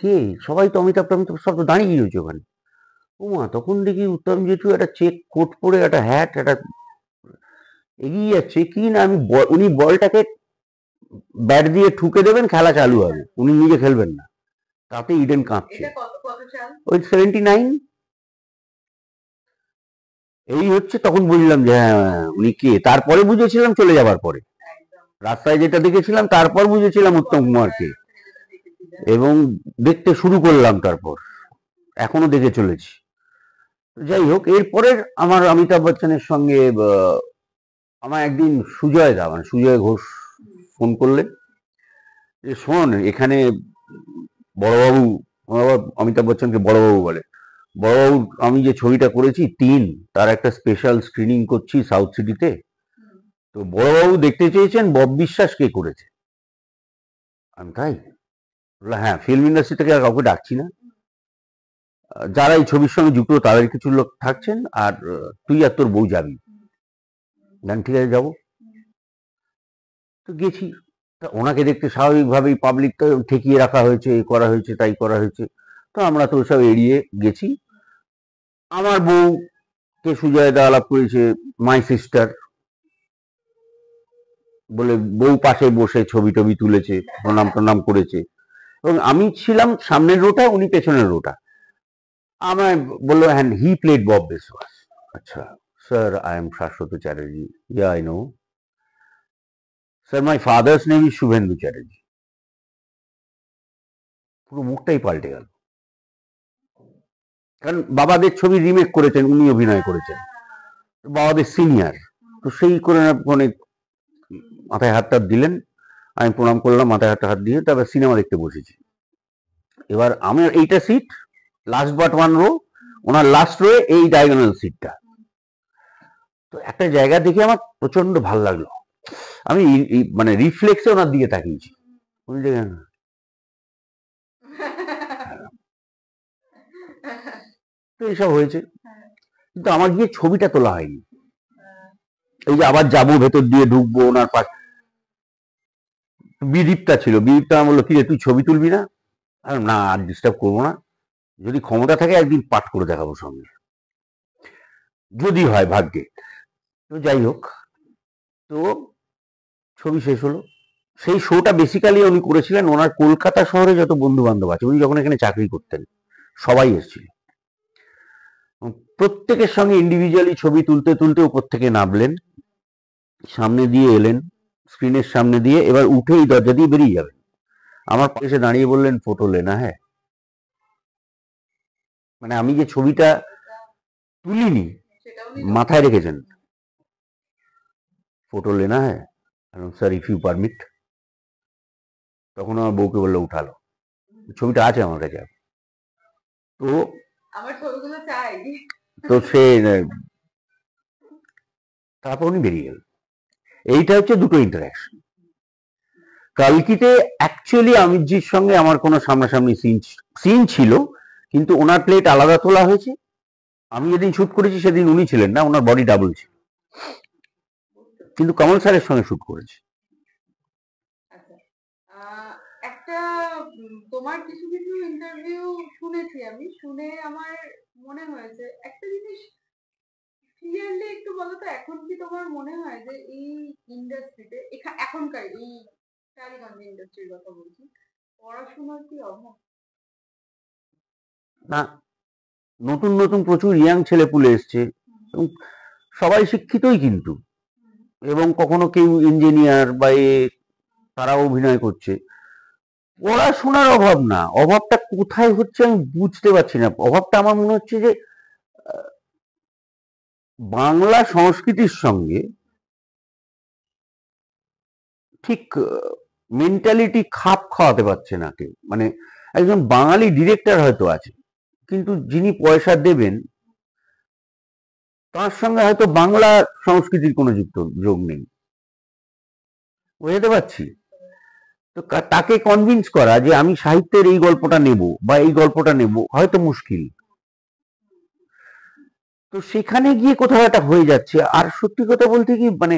কে? সবাই তো অমিতাভ টমিতাভ সব তো দাঁড়িয়ে রয়েছে ওখানে। ওমা, তখন দেখি উত্তম জেঠু একটা চেক কোট পরে, একটা হ্যাট, একটা এগিয়ে যাচ্ছে, কি না আমি উনি বলটাকে ব্যাট দিয়ে ঠুকে দেবেন, খেলা চালু হবে, উনি নিজে খেলবেন না, তাতে ইডেন কাঁপছে। এটা কত কত সাল? ওই 79। এই হচ্ছে, তখন বুঝলাম যে হ্যাঁ উনি কে, তারপরে বুঝেছিলাম চলে যাবার পরে, একদম। রাস্তায় যেটা দেখেছিলাম তারপর বুঝেছিলাম উত্তম কুমারকে, যেটা দেখেছিলেন। এবং দেখতে শুরু করলাম তারপর, এখনো দেখে চলেছি। যাই হোক, এরপরে আমার অমিতাভ বচ্চনের সঙ্গে আমার একদিন সুজয় দা, মানে সুজয় ঘোষ ফোন করলেন, যে শোন এখানে বড়বাবু, আমার আবার অমিতাভ বচ্চনকে বড়বাবু বলে, বড়বাবু আমি যে ছবিটা করেছি তিন, তার একটা স্পেশাল স্ক্রিনিং করছি সাউথ সিটিতে, তো বড়বাবু দেখতে চেয়েছেন বব বিশ্বাস কে করেছে। আমি তাই বললাম, হ্যাঁ, ফিল্ম ইন্ডাস্ট্রি থেকে আর কাউকে ডাকছি না, যারা এই ছবির সঙ্গে যুক্ত তাদের কিছু লোক থাকছেন, আর তুই আর তোর বউ যাবি। জান ঠিক আছে যাবো। তো গেছি, তা ওনাকে দেখতে স্বাভাবিকভাবেই পাবলিক তো ঠেকিয়ে রাখা হয়েছে, এই করা হয়েছে, তাই করা হয়েছে, তো আমরা তো সব এড়িয়ে গেছি। আমার বউ কে সুজয় দা আলাপ করেছে মাই সিস্টার বলে, বউ পাশে বসে ছবি টবি তুলেছে, প্রণাম টনাম করেছে, এবং আমি ছিলাম সামনের রোটা, উনি পেছনের রোটা। আমায় বললো, হ্যাঁ হি প্লেড বব বিসওয়াস। আচ্ছা sir, I am Saswata Chatterjee. Yeah I know sir, my father's name is Subhendu Chatterjee. পুরো মুখটাই পাল্টে গেল, কারণ বাবাদের ছবি রিমেক করেছেন, উনি অভিনয় করেছেন, বাবাদের সিনিয়র, তো সেই করে অনেক মাথায় হাত টাত দিলেন, আমি প্রণাম করলাম, মাথায় হাতটা হাত দিয়ে তারপর সিনেমা দেখতে বসেছি। এবার আমার এইটা seat, last but one row, ওনার লাস্ট রোয়ে এই ডায়াগোনাল সিটটা। তো একটা জায়গা দেখে আমার প্রচন্ড ভাল লাগলো, আমি মানে রিফ্লেক্সে ওনার দিকে তাকিয়েছি, উনি দেখেন, তো এইসব হয়েছে, কিন্তু আমার গিয়ে ছবিটা তোলা হয়নি। এই যে আবার যাবো, ভেতর দিয়ে ঢুকবো, ওনার পাশ, বিদীপটা ছিল, বিদীপটা আমার বললো, কি রে তুই ছবি তুলবি না? না আর ডিস্টার্ব করবো না, যদি ক্ষমতা থাকে একদিন পাঠ করে দেখাবো সঙ্গে, যদি হয় ভাগ্যে। তো যাই হোক, তো ছবি শেষ হলো। সেই শোটা বেসিক্যালি উনি করেছিলেন, ওনার কলকাতা শহরে যত বন্ধু বান্ধব আছে, উনি যখন এখানে চাকরি করতেন সবাই এসেছিল, প্রত্যেকের সঙ্গে ইন্ডিভিজুয়ালি ছবি তুলতে তুলতে উপর থেকে নামলেন, সামনে দিয়ে এলেন, স্ক্রিনের সামনে দিয়ে, এবার উঠেই দরজা দিয়ে বেরিয়ে যাবেন, আমার পাশে দাঁড়িয়ে বললেন, ফটো লেনা হ্যাঁ। মানে আমি যে ছবিটা তুলিনি, মাথায় রেখেছেন, ফটো লেনা হ্যাঁ, স্যার ইফ ইউ পারমিট। তখন আমার বউকে বললো উঠালো, ছবিটা আছে আমার কাছে। তো আমার ছবিগুলো চাই। তো সে তারপর উনি বেরিয়ে গেল। এইটা হচ্ছে দুটো ইন্টারাকশন। কালকিতে অ্যাকচুয়ালি অমিতজির সঙ্গে আমার কোনো সামনাসামনি সিন ছিল, কিন্তু ওনার প্লেট আলাদা তোলা হয়েছে। আমি যেদিন শুট করেছি সেদিন উনি ছিলেন না, ওনার বডি ডাবল ছিল, কিন্তু কমল স্যারের সঙ্গে শুট করেছি। আচ্ছা, একটা তোমার কিছু কিছু ইন্টারভিউ শুনেছি আমি, শুনে আমার মনে হয়েছে একটা জিনিস ক্লিয়ারলি একটু বলো তো, এখন কি তোমার মনে হয় যে এই ইন্ডাস্ট্রিতে, এখনকার এই টালিগঞ্জ ইন্ডাস্ট্রির কথা বলছি, পড়াশোনার কি অভাব? না, নতুন নতুন প্রচুর ইয়াং ছেলেপুলে এসছে এবং সবাই শিক্ষিতই কিন্তু, এবং কখনো কেউ ইঞ্জিনিয়ার বা তারাও অভিনয় করছে। পড়াশোনার অভাব না, অভাবটা কোথায় হচ্ছে আমি বুঝতে পারছি না। অভাবটা আমার মনে হচ্ছে যে বাংলা সংস্কৃতির সঙ্গে ঠিক মেন্টালিটি খাপ খাওয়াতে পারছে না কেউ। মানে একজন বাঙালি ডিরেক্টর হয়তো আছে, কিন্তু যিনি পয়সা দেবেন তার সঙ্গে হয়তো বাংলা সংস্কৃতির কোনো যোগ নেই। বুঝতে পারছি তো, তাকে কনভিন্স করা যে আমি সাহিত্যের এই গল্পটা নেব বা এই গল্পটা নেব হয়তো মুশকিল। তো সেখানে গিয়ে কোথাও একটা হয়ে যাচ্ছে। আর সত্যি কথা বলতে কি, মানে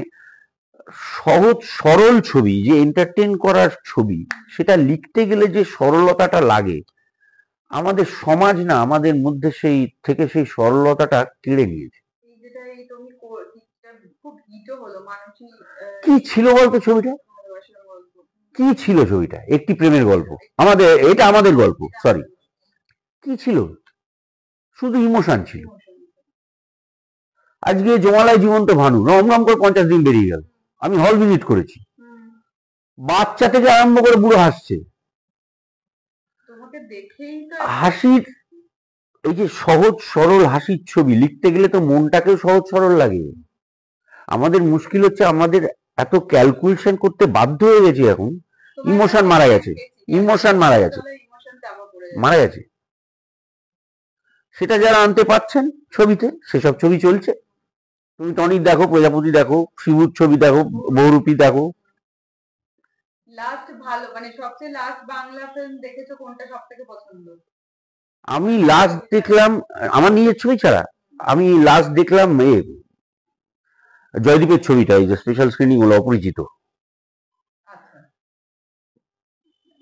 সহজ সরল ছবি, যে এন্টারটেন করার ছবি, সেটা লিখতে গেলে যে সরলতাটা লাগে, আমাদের সমাজ না আমাদের মধ্যে সেই থেকে সেই সরলতাটা কেড়ে নিয়েছে। এই যেটা এই তুমি খুব হিটও হলো, মানুষই কি ছিল বলতো ছবিটা? ভালোবাসার গল্প। কি ছিল ছবিটা? একটি প্রেমের গল্প। এটা আমাদের গল্প, সরি। কি ছিল? শুধু ইমোশন ছিল। আজকে জমালায় জীবন্ত ভানু রম রম করে 50 দিন বেরিয়ে গেল। আমি হল ভিজিট করেছি, বাচ্চা থেকে আরম্ভ করে বুড়ো হাসছে। তোমাকে দেখেই তো হাসির এই যে সহজ সরল হাসির ছবি লিখতে গেলে তো মনটাকেও সহজ সরল লাগে। আমাদের মুশকিল হচ্ছে আমাদের এত ক্যালকুলেশন করতে বাধ্য হয়ে গেছি এখন। ইমোশন মারা গেছে, ইমোশন মারা গেছে, মারা গেছে। সেটা যারা আনতে পারছেন ছবিতে, সেসব ছবি চলছে। তুমি টনিক দেখো, প্রজাপতি দেখো, শিবুর ছবি দেখো, বহুরূপী দেখো। লাস্ট ভালো, মানে সবচেয়ে লাস্ট বাংলা ফিল্ম দেখেছো কোনটা সব থেকে পছন্দ? আমি লাস্ট দেখলাম, আমার নিজের ছবি ছাড়া আমি লাস্ট দেখলাম জয়দীপের ছবিটা, এই যে স্পেশাল স্ক্রিনিং হলো, অপরিচিত। আচ্ছা,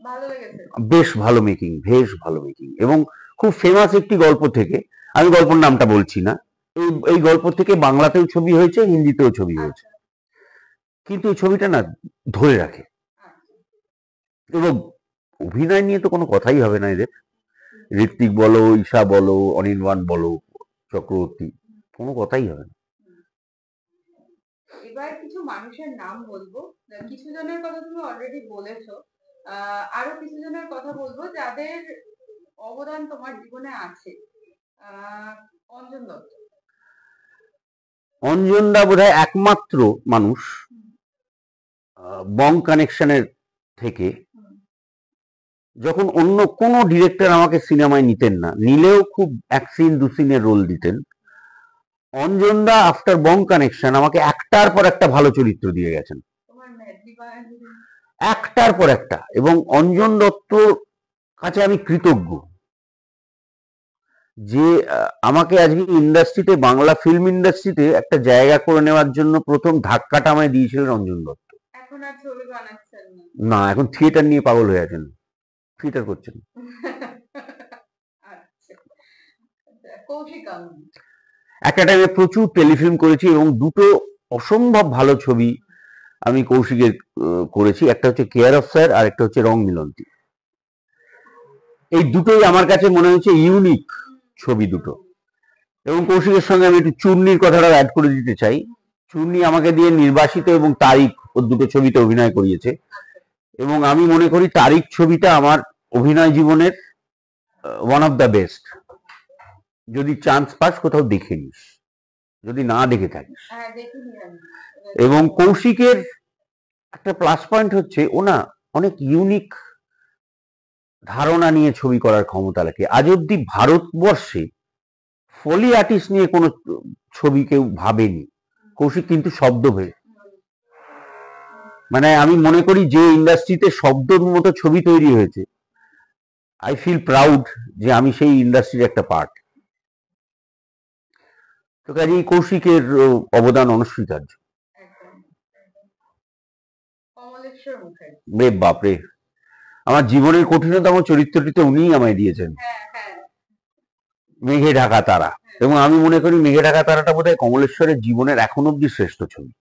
ভালো লেগেছে? বেশ ভালো মেকিং, বেশ ভালো মেকিং, এবং খুব ফেমাস একটি গল্প থেকে, আমি গল্পের নামটা বলছি না, এই গল্প থেকে বাংলাতেও ছবি হয়েছে, হিন্দিতেও ছবি হয়েছে। কিন্তু এই ছবিটা না ধরে রাখে। এবং অভিনয় নিয়ে তো কোনো কথাই হবে না এদের। ঋত্বিক বলো, ঈশা বলো, অনির্বাণ বলো, চক্রবর্তী, কোনো কথাই হবে না। এবার কিছু মানুষের নাম বলবো, কিছু জনের কথা তুমি অলরেডি বলেছো, আরো কিছু জনের কথা বলবো যাদের অবদান তোমার জীবনে আছে। অঞ্জন দত্ত। অঞ্জন দা বোধহয় একমাত্র মানুষ বং কানেকশনের থেকে, যখন অন্য কোনো ডিরেক্টর আমাকে সিনেমায় নিতেন না, নিলেও খুব এক সিন দু সিনের রোল দিতেন, অঞ্জন দা আফটার বং কানেকশন আমাকে একটার পর একটা ভালো চরিত্র দিয়ে গেছেন, একটার পর একটা। এবং অঞ্জন দত্তর কাছে আমি কৃতজ্ঞ যে আমাকে আজকে ইন্ডাস্ট্রিতে, বাংলা ফিল্ম ইন্ডাস্ট্রিতে একটা জায়গা করে নেওয়ার জন্য প্রথম ধাক্কাটা আমায় দিয়েছিলেন অঞ্জন দত্ত। এখন আর ছবি বানাচ্ছেন না, এখন থিয়েটার নিয়ে পাগল হয়ে আছেন, থিয়েটার করছেন। একটা টাইমে প্রচুর টেলিফিল্ম করেছি এবং দুটো অসম্ভব ভালো ছবি আমি কৌশিকের করেছি। একটা হচ্ছে কেয়ার অফ স্যার, আর একটা হচ্ছে রং মিলন্তি। এই দুটোই আমার কাছে মনে হচ্ছে ইউনিক ছবি দুটো। এবং কৌশিকের সঙ্গে আমি একটু চূর্ণির কথাটা অ্যাড করে দিতে চাই। চূর্ণি আমাকে দিয়ে নির্বাসিত এবং তারিখ ও দুটো ছবিতে অভিনয় করিয়েছে, এবং আমি মনে করি তারিখ ছবিটা আমার অভিনয় জীবনের ওয়ান অফ দ্য বেস্ট। যদি চান্স পাস কোথাও দেখে নিস, যদি না দেখে থাকিস। এবং কৌশিকের একটা প্লাস পয়েন্ট হচ্ছে ও না অনেক ইউনিক ধারণা নিয়ে ছবি করার ক্ষমতা রাখে। আজ অব্দি ভারতবর্ষে ফলি আর্টিস্ট নিয়ে কোনো ছবি কেউ ভাবেনি। কৌশিক কিন্তু শব্দ ভেবে, মানে আমি মনে করি যে ইন্ডাস্ট্রিতে শব্দর মতো ছবি তৈরি হয়েছে, আই ফিল প্রাউড যে আমি সেই ইন্ডাস্ট্রির একটা পার্ট। তো কাজেই কৌশিকের অবদান অনস্বীকার্য। একদম একদম। কমলেশ্বর মুখার্জি। রে বাপরে, আমার জীবনের কঠিনতম চরিত্রটিতে উনিই আমায় দিয়েছেন, হ্যাঁ হ্যাঁ মেঘে ঢাকা তারা। এবং আমি মনে করি মেঘে ঢাকা তারাটা বোধহয় কমলেশ্বরের জীবনের এখন অব্দি শ্রেষ্ঠ ছবি।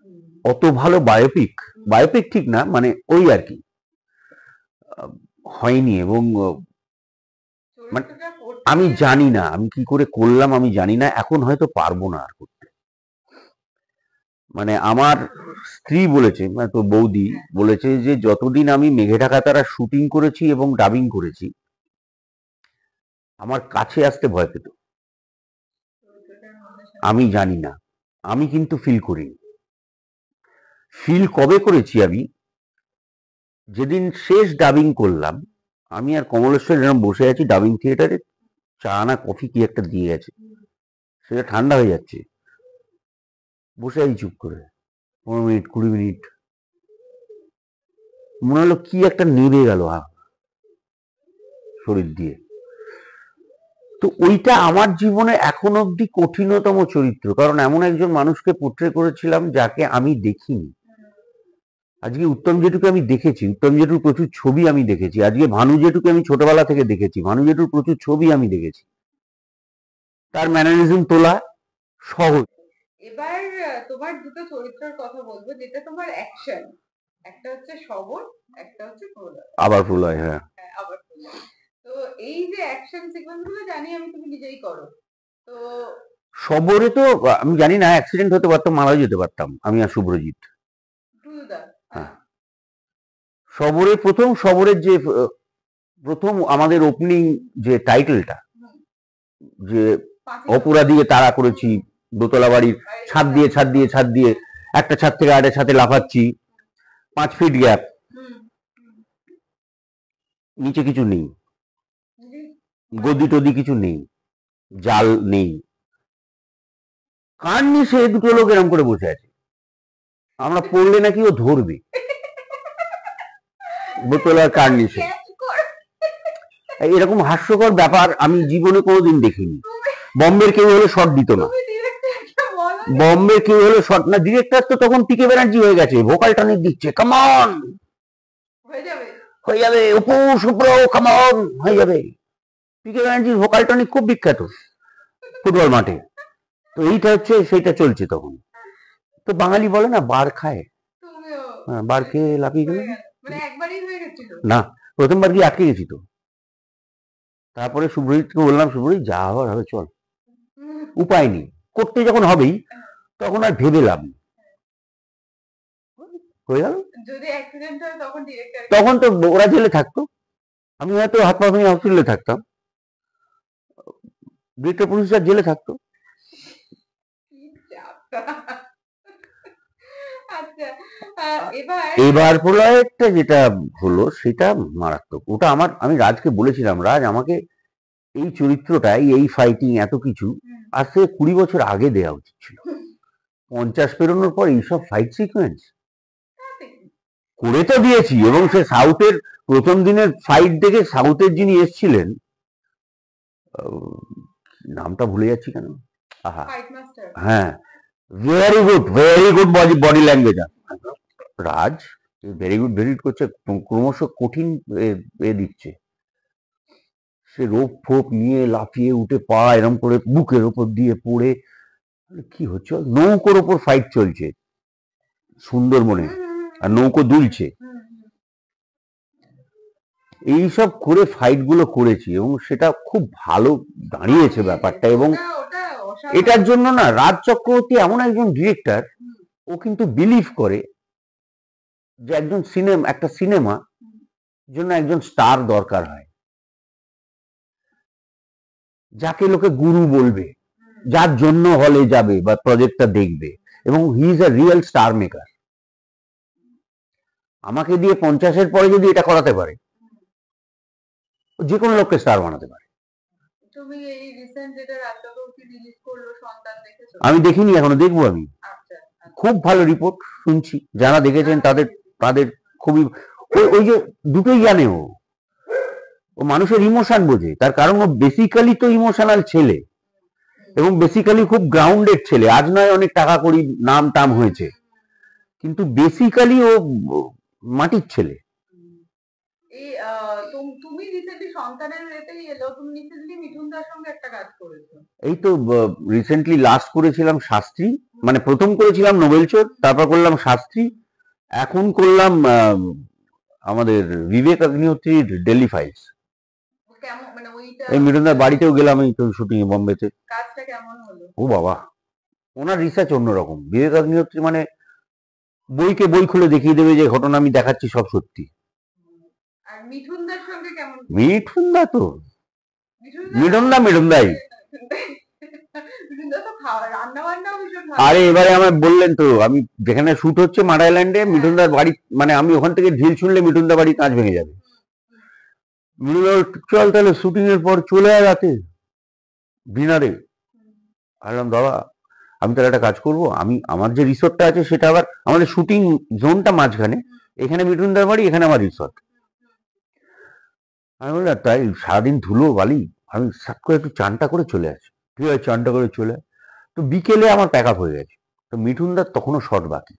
হুম, অত ভালো বায়োপিক, বায়োপিক ঠিক না, মানে ওই আর কি হয়নি। এবং মানে চরিত্রটা করতে আমি গিয়ে জানি না আমি কি করে করলাম, আমি জানি না, এখন হয়তো পারবো না আর করতে। মানে আমার স্ত্রী বলেছে, মানে তো বৌদি বলেছে যে যতদিন আমি মেঘে ঢাকা তারা শুটিং করেছি এবং ডাবিং করেছি, আমার কাছে আসতে ভয় পেত। চরিত্রটার মধ্যে আমি জানি না, আমি কিন্তু ফিল করিনি। ফিল কবে করেছি আমি, যেদিন শেষ ডাবিং করলাম, আমি আর কমলেশ্বর এরকম বসে আছি ডাবিং থিয়েটারে, চা না কফি কি একটা দিয়ে গেছে, সেটা ঠান্ডা হয়ে যাচ্ছে, বসে আছি চুপ করে 15 মিনিট 20 মিনিট, মনে হলো কি একটা নেবে গেল শরীর দিয়ে। তো ওইটা আমার জীবনে এখন অব্দি কঠিনতম চরিত্র, কারণ এমন একজন মানুষকে পোট্রে করেছিলাম যাকে আমি দেখিনি। আজকে উত্তম জেঠুকে আমি দেখেছি, উত্তম জেঠুর প্রচুর ছবি আমি দেখেছি, আজকে ভানু জেঠুকে আমি ছোটবেলা থেকে দেখেছি, ভানু জেঠুর প্রচুর ছবি আমি দেখেছি, তার ম্যানারিজম তোলা সহজ। এবার তোমার দুটো চরিত্রের কথা বলবো যেটা তোমার অ্যাকশন, একটা হচ্ছে শবর, একটা হচ্ছে প্রলয়। আবার প্রলয়, হ্যাঁ। হ্যাঁ, আবার প্রলয়। তো এই যে অ্যাকশন সিকোয়েন্স গুলো জানি আমি তুমি নিজেই করো, তো সবরে তো আমি জানি না, অ্যাক্সিডেন্ট হতে পারতাম, মারাও যেতে পারতাম আমি আর শুভ্রজিৎ। টুলুদা। হ্যাঁ, সবরে প্রথম, সবরের যে প্রথম আমাদের ওপেনিং যে টাইটেলটা, যে অপরাধীকে তাড়া করেছি, দোতলা বাড়ির ছাদ দিয়ে ছাদ দিয়ে ছাদ দিয়ে একটা ছাদ থেকে আরেকটা ছাদে লাফাচ্ছি, 5 ফিট গ্যাপ, নিচে কিছু নেই, গদি টদি কিছু নেই, জাল নেই, কান নিচে দুটো লোক এরম করে বসে আছে, আমরা পড়লে নাকি ও ধরবে, বোতলার কান নিচে। এরকম হাস্যকর ব্যাপার আমি জীবনে কোনোদিন দেখিনি। বম্বের কেউ হলে শট দিত না, বম্বে কেউ হলে শট না, ডিরেক্টর তো তখন পিকে ব্যানার্জি হয়ে গেছে, ভোকাল টনিক দিচ্ছে, কামন হয়ে যাবে, অপু শুভ্র কামন হয়ে যাবে। পিকে ব্যানার্জির ভোকাল টনিক খুব বিখ্যাত ফুটবল মাঠে। তো এইটা হচ্ছে, সেইটা চলছে তখন। তো বাঙালি বলে না বার খায়, হ্যাঁ, বার খেয়ে লাফিয়ে গেল না, প্রথমবার গিয়ে আটকে গেছি তো। তারপরে শুভ্রজিৎকে বললাম, শুভ্রজিৎ যা হওয়ার হবে চল, উপায় নেই, করতে যখন হবেই তখন আর ভেবে লাভ নেই, হয়ে গেল। যদি অ্যাক্সিডেন্ট হয় তখন ডিরেক্টর, তখন তো ওরা জেলে থাকতো, আমি হয়তো হাত পা ভেঙে হসপিটালে থাকতাম, ডিরেক্টর প্রডিউসার জেলে থাকতো। আচ্ছা, এবার এবার প্রলয়টা যেটা হলো সেটা মারাত্মক। ওটা আমার, আমি রাজকে বলেছিলাম, রাজ আমাকে এই চরিত্রটাই, এই ফাইটিং এত কিছু আজ থেকে 20 বছর আগে দেওয়া উচিত ছিল। 50 পেরোনোর পর এইসব ফাইট সিকোয়েন্স করে তো দিয়েছি। এবং সে সাউথের প্রথম দিনের ফাইট দেখে সাউথের যিনি এসছিলেন, নামটা ভুলে যাচ্ছি কেন, আহা, হ্যাঁ, ভেরি গুড বডি ল্যাঙ্গুয়েজ। রাজ ভেরি গুড করছে, ক্রমশ কঠিন এ দিচ্ছে, সে রোপ ফোপ নিয়ে লাফিয়ে উঠে পা এরম করে বুকের ওপর দিয়ে পড়ে, কি হচ্ছে, নৌকোর ওপর ফাইট চলছে সুন্দরবনে, আর নৌকো দুলছে, এইসব করে ফাইট গুলো করেছি এবং সেটা খুব ভালো দাঁড়িয়েছে ব্যাপারটা। এবং এটার জন্য না, রাজ চক্রবর্তী এমন একজন ডিরেক্টর, ও কিন্তু বিলিভ করে যে একজন একটা সিনেমা জন্য একজন স্টার দরকার হয়, যাকে লোকে গুরু বলবে, যার জন্য হলে যাবে বা প্রজেক্টটা দেখবে, এবং he is a real star maker. আমাকে দিয়ে 50-এর পরে যদি এটা করাতে পারে, যে কোনো লোককে স্টার বানাতে পারে। তুমি এই রিসেন্ট যেটা রাজচক্রবর্তী রিলিজ করলো সন্তান দেখেছো? আমি দেখিনি, এখনো দেখবো আমি। আচ্ছা খুব ভালো রিপোর্ট শুনছি, যারা দেখেছেন তাদের তাদের খুবই, ওই যে দুটোই জানে ও। ও মানুষের ইমোশন বোঝে, তার কারণ ও বেসিক্যালি তো ইমোশনাল ছেলে, এবং বেসিক্যালি খুব গ্রাউন্ডেড ছেলে। আজ নয় অনেক টাকা করি নাম টাম হয়েছে, কিন্তু বেসিক্যালি ও মাটির ছেলে। এই তুমি রিসেন্টলি সন্তানের এতেই এলো, তুমি রিসেন্টলি মিঠুন দার সঙ্গে একটা কাজ করেছো। এই তো রিসেন্টলি লাস্ট করেছিলাম শাস্ত্রী, মানে প্রথম করেছিলাম নোবেল চোর, তারপর করলাম শাস্ত্রী, এখন করলাম আমাদের বিবেক অগ্নিহোত্রীর ডেলি ফাইলস। কেমন মানে ওইটা এই মিঠুনদার বাড়িতেও গেলাম এই তো শুটিং এ বোম্বেতে। কাজটা কেমন হলো? ও বাবা, ওনার রিসার্চ অন্যরকম। বিবেক অগ্নিহোত্রী মানে বইকে বই খুলে দেখিয়ে দেবে যে ঘটনা আমি দেখাচ্ছি সব সত্যি। আর মিঠুন দার সঙ্গে কেমন? মিঠুনদা তো মিঠুনদা মিঠুনদাই। মিঠুন দা তো খাওয়া রান্না বান্নাও ভীষণ ভালো। আরে এবারে আমায় বললেন তো, আমি যেখানে শুট হচ্ছে মাড আইল্যান্ডে, মিঠুনদার বাড়ি, মানে আমি ওখান থেকে ঢিল ছুঁড়লে মিঠুনদার বাড়ি কাঁচ ভেঙে যাবে। মিঠুনদা চল তাহলে শুটিং এর পর চলে আয় রাতে ডিনারে। বললাম দাদা আমি তাহলে একটা কাজ করব, আমি আমার যে রিসোর্টটা আছে সেটা আবার আমাদের শুটিং জোনটা মাঝখানে, এখানে মিঠুনদার বাড়ি, এখানে আমার রিসোর্ট। আমি বললাম তাই সারাদিন ধুলো বালি, আমি সাত করে একটু চানটা করে চলে আসি। ঠিক আছে, চানটা করে চলে আয়। তো বিকেলে আমার প্যাক আপ হয়ে গেছে, তো মিঠুনদার তখনও শর্ট বাকি।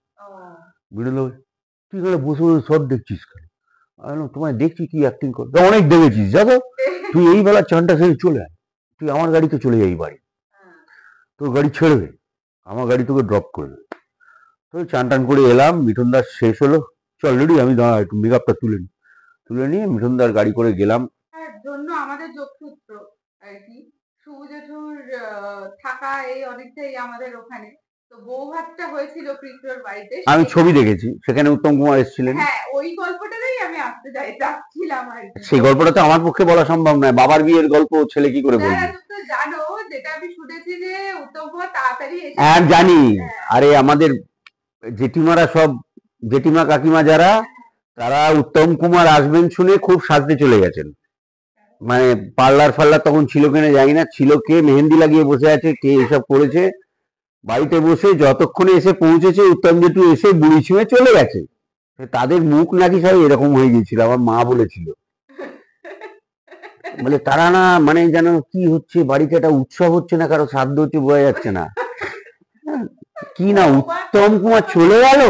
মিঠুনদা বলছে, তুই এখানে বসে বসে শর্ট দেখছিস কেন? আমি বললাম তোমায় দেখছি কি অ্যাক্টিং কর, অনেক দেখেছিস যাবো, তুই এই বেলা চানটা সেরে চলে আয়, তুই আমার গাড়িতে চলে যাই বাড়ি, তোর গাড়ি ছেড়বে, আমার গাড়ি তোকে ড্রপ করে দেবে। তো চান টান করে এলাম, মিঠুনদার শেষ হলো, চল রেডি, আমি দাঁড়া একটু মেকআপটা তুলে নিয়ে মিঠুনদার গাড়ি করে গেলাম। জন্য আমাদের যোগসূত্র আর কি, শুভ জেঠুর থাকা এই অনেকটাই আমাদের ওখানে। তো বৌভাতটা হয়েছিল কৃষ্ণর বাড়িতে, আমি ছবি দেখেছি, সেখানে উত্তম কুমার এসেছিলেন। হ্যাঁ ওই গল্পটাতেই আমি আসতে যাচ্ছিলাম আর কি। সেই গল্পটা তো আমার পক্ষে বলা সম্ভব নয়, বাবার বিয়ের গল্প ছেলে কি করে বলবে? তুমি তো জানো, যেটা আমি শুনেছি যে উত্তম কুমার তাড়াতাড়ি এসে। হ্যাঁ জানি, আরে আমাদের জেঠিমারা সব, জেঠিমা কাকিমা যারা, তারা উত্তম কুমার আসবেন শুনে খুব সাজতে চলে গেছেন। মানে পার্লার ফার্লার তখন ছিল কিনা জানি না, ছিল কে মেহেন্দি লাগিয়ে বসে আছে, কে এসব করেছে, বাড়িতে বসে যতক্ষণে এসে পৌঁছেছে উত্তম জেঠু এসে বুড়ি ছুঁয়ে চলে গেছে। তাদের মুখ নাকি সব এরকম হয়ে গিয়েছিল, আমার মা বলেছিল। বলে তারা না, মানে যেন কি হচ্ছে বাড়িতে, একটা উৎসব হচ্ছে না, কারো শ্রাদ্ধ হচ্ছে, বোঝা যাচ্ছে না কি না, উত্তম কুমার চলে গেল।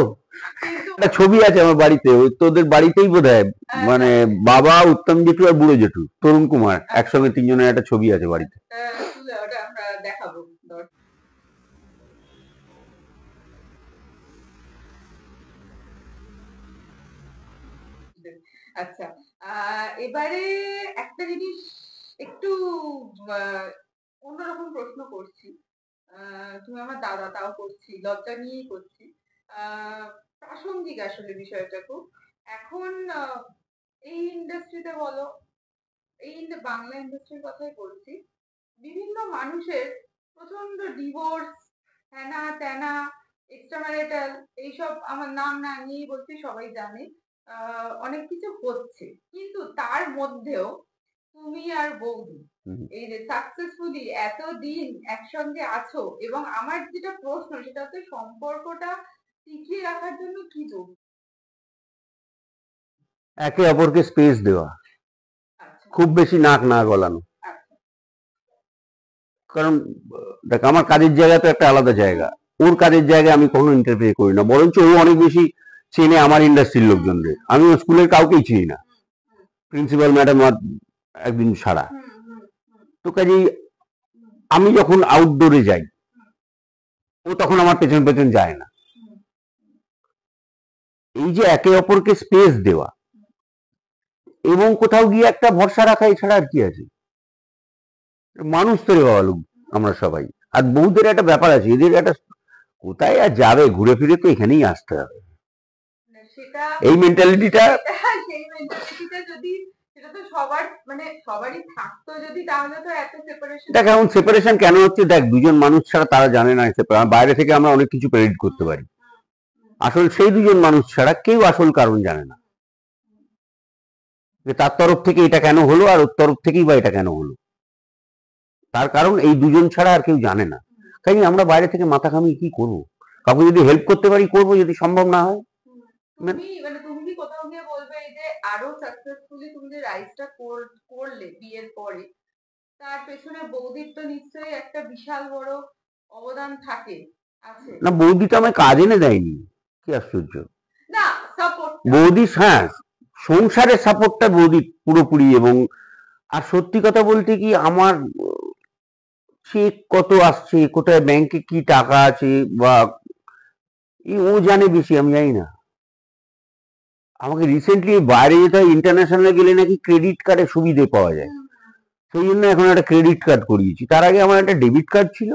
একটা ছবি আছে আমার বাড়িতে, ওই তোদের বাড়িতেই বোধ হয়, মানে বাবা, উত্তম জেঠু আর বুড়ো জেঠু, তরুণ কুমার একসঙ্গে তিনজনের একটা ছবি আছে বাড়িতে। ওটা আমরা দেখাবো। আচ্ছা, এবারে একটা জিনিস একটু অন্যরকম প্রশ্ন করছি। তুমি আমার দাদা, তাও করছি, লজ্জা নিয়েই করছি। প্রাসঙ্গিক আসলে বিষয়টা খুব। এখন এই ইন্ডাস্ট্রিতে বলো, এই বাংলা ইন্ডাস্ট্রির কথাই বলছি, বিভিন্ন মানুষের প্রচন্ড ডিভোর্স, হ্যানা ত্যানা, এক্সট্রা ম্যারিটাল, এইসব আমার নাম না নিয়েই বলছি, সবাই জানে অনেক কিছু হচ্ছে, কিন্তু তার মধ্যেও তুমি আর বৌদি এই যে সাকসেসফুলি এতদিন একসঙ্গে আছো, এবং আমার যেটা প্রশ্ন সেটা হচ্ছে সম্পর্কটা টিকিয়ে রাখার জন্য কি যোগ? একে অপরকে স্পেস দেওয়া, খুব বেশি নাক না গলানো। কারণ দেখ, আমার কাজের জায়গা তো একটা আলাদা জায়গা, ওর কাজের জায়গায় আমি কখনো ইন্টারফেয়ার করি না, বরঞ্চ ও অনেক বেশি চেনে আমার ইন্ডাস্ট্রির লোকজনদের, আমি স্কুলের কাউকেই চিনি না, প্রিন্সিপাল ম্যাডাম একদিন ছাড়া। তো কাজেই আমি যখন আউটডোরে যাই, ও তখন আমার পেছন পেছন যায় না। এই যে একে অপরকে স্পেস দেওয়া এবং কোথাও গিয়ে একটা ভরসা রাখা, এছাড়া আর কি আছে? মানুষ তো রে বাবা লোক আমরা সবাই। আর বউদের একটা ব্যাপার আছে, এদের একটা, কোথায় আর যাবে, ঘুরে ফিরে তো এখানেই আসতে হবে, এই মেন্টালিটিটা। সেই মেন্টালিটিটা যদি, সেটা তো সবার, মানে সবারই থাকতো যদি, তাহলে তো এত সেপারেশন। দেখ এখন সেপারেশন কেন হচ্ছে, দেখ দুজন মানুষ ছাড়া তারা জানে না, বাইরে থেকে আমরা অনেক কিছু প্রেডিক্ট করতে পারি, আসলে সেই দুজন মানুষ ছাড়া কেউ আসল কারণ জানে না। যে তার তরফ থেকে এটা কেন হলো আর ওর তরফ থেকেই বা এটা কেন হলো। তার কারণ এই দুজন ছাড়া আর কেউ জানে না। তাই আমরা বাইরে থেকে মাথা ঘামিয়ে কি করবো? কাউকে যদি হেল্প করতে পারি করবো, যদি সম্ভব না হয়। তুমি কি কোথাও গিয়ে বলবে এই যে আরো সাকসেসফুলি তুমি যে রাইসটা করলে বিয়ের পরে, তার পেছনে বৌদির তো নিশ্চয়ই একটা বিশাল বড় অবদান থাকে, আছে? না, বৌদি তো আমায় কাজ এনে দেয়নি। কি আশ্চর্য! না, সাপোর্ট। বৌদি, হ্যাঁ, সংসারের সাপোর্টটা বৌদি পুরোপুরি। এবং আর সত্যি কথা বলতে কি, আমার চেক কত আসছে, কোথায় ব্যাংকে কি টাকা আছে, বা ও জানে বেশি, আমি জানি না। আমাকে রিসেন্টলি বাইরে যেতে হয়, ইন্টারন্যাশনাল গেলে নাকি ক্রেডিট কার্ডের সুবিধে পাওয়া যায়, সেই জন্য এখন একটা ক্রেডিট কার্ড করিয়েছি। তার আগে আমার একটা ডেবিট কার্ড ছিল,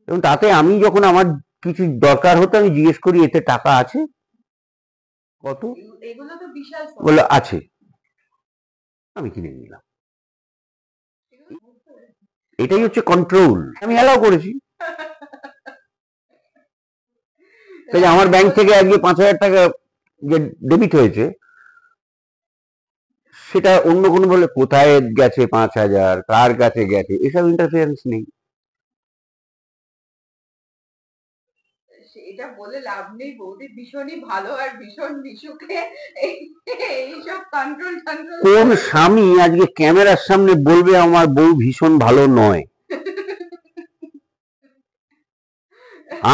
এবং তাতে আমি যখন আমার কিছু দরকার হতো আমি জিজ্ঞেস করি এতে টাকা আছে কত, এগুলো তো বিশাল বলে আছে, আমি কিনে নিলাম। এটাই হচ্ছে কন্ট্রোল, আমি অ্যালাউ করেছি। তাই আমার ব্যাংক থেকে আজকে 5,000 টাকা যে ডেবিট হয়েছে, সেটা অন্য কোনো বলে কোথায় গেছে 5,000, কার কাছে গেছে, এসব ইন্টারফারেন্স নেই। এটা বলে লাভ নেই, বৌদি ভীষণই ভালো আর ভীষণ মিশুকে এইসব কন্ট্রোল কন্ট্রোল। কোন স্বামী আজকে ক্যামেরার সামনে বলবে আমার বউ ভীষণ ভালো নয়?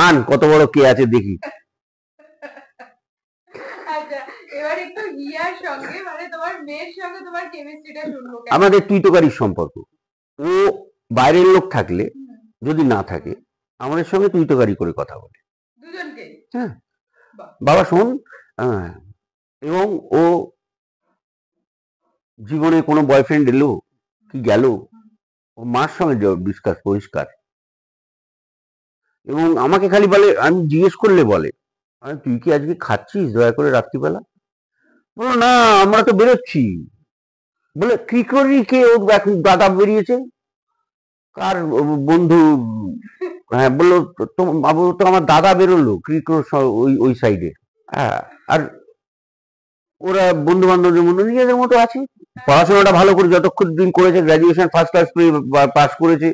আন কত বড় কে আছে দেখি। আচ্ছা, এবার একটু হিয়ার সঙ্গে, মানে তোমার মেয়ের সঙ্গে তোমার কেমিস্ট্রিটা শুনবো। আমাদের তুই তোকারির সম্পর্ক। ও বাইরের লোক থাকলে, যদি না থাকে, আমাদের সঙ্গে তুই তোকারি করে কথা বলে দুজনকে। হ্যাঁ, বাবা শোন, এবং ও জীবনে কোনো বয়ফ্রেন্ড এলো কি গেল, ও মার সঙ্গে ডিসকাস পরিষ্কার। এবং আমাকে খালি বলে, আমি জিজ্ঞেস করলে বলে, তুই কি আজকে খাচ্ছিস দয়া করে রাত্রিবেলা? বলো না, আমরা তো বেরোচ্ছি। বলে কি করি, কে ওর এখন দাদা বেরিয়েছে, কার বন্ধু? হ্যাঁ, বললো তো আমার দাদা বেরোলো ক্রিকোর ওই ওই সাইডে। হ্যাঁ, আর ওরা বন্ধু বান্ধবদের মধ্যে নিজেদের মতো আছে। পড়াশোনাটা ভালো করে যতক্ষণ দিন করেছে, গ্রাজুয়েশন ফার্স্ট ক্লাস পাস করেছে।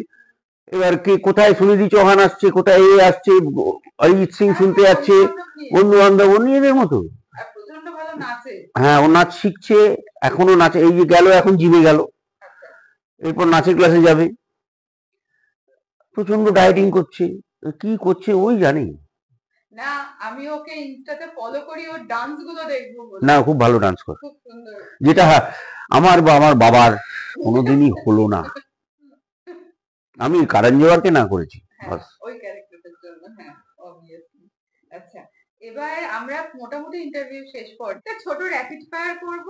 এবার কে কোথায় সুনিধি চৌহান আসছে, কোথায় এ আসছে, অরিজিৎ সিং শুনতে যাচ্ছে, বন্ধু বান্ধব, ও নিজেদের মতো। প্রচন্ড ভালো নাচে। হ্যাঁ, ও নাচ শিখছে, এখনো নাচে। এই যে গেল, এখন জিমে গেল, এরপর নাচের ক্লাসে যাবে। প্রচন্ড ডায়েটিং করছে, কি করছে ওই জানে। না, আমি ওকে ইনস্টাতে ফলো করি, ওর ডান্স গুলো দেখবো বলে। না, খুব ভালো ডান্স করে, খুব সুন্দর। যেটা আমার বাবার কোনোদিনই হলো না। আমি কারণ জোয়ারকে না করেছি হ্যাঁ, ওই ক্যারেক্টারটার জন্য। হ্যাঁ, অবভিয়াসলি। আচ্ছা, এবার আমরা মোটামুটি ইন্টারভিউ শেষ করতে ছোট র্যাপিড ফায়ার করব,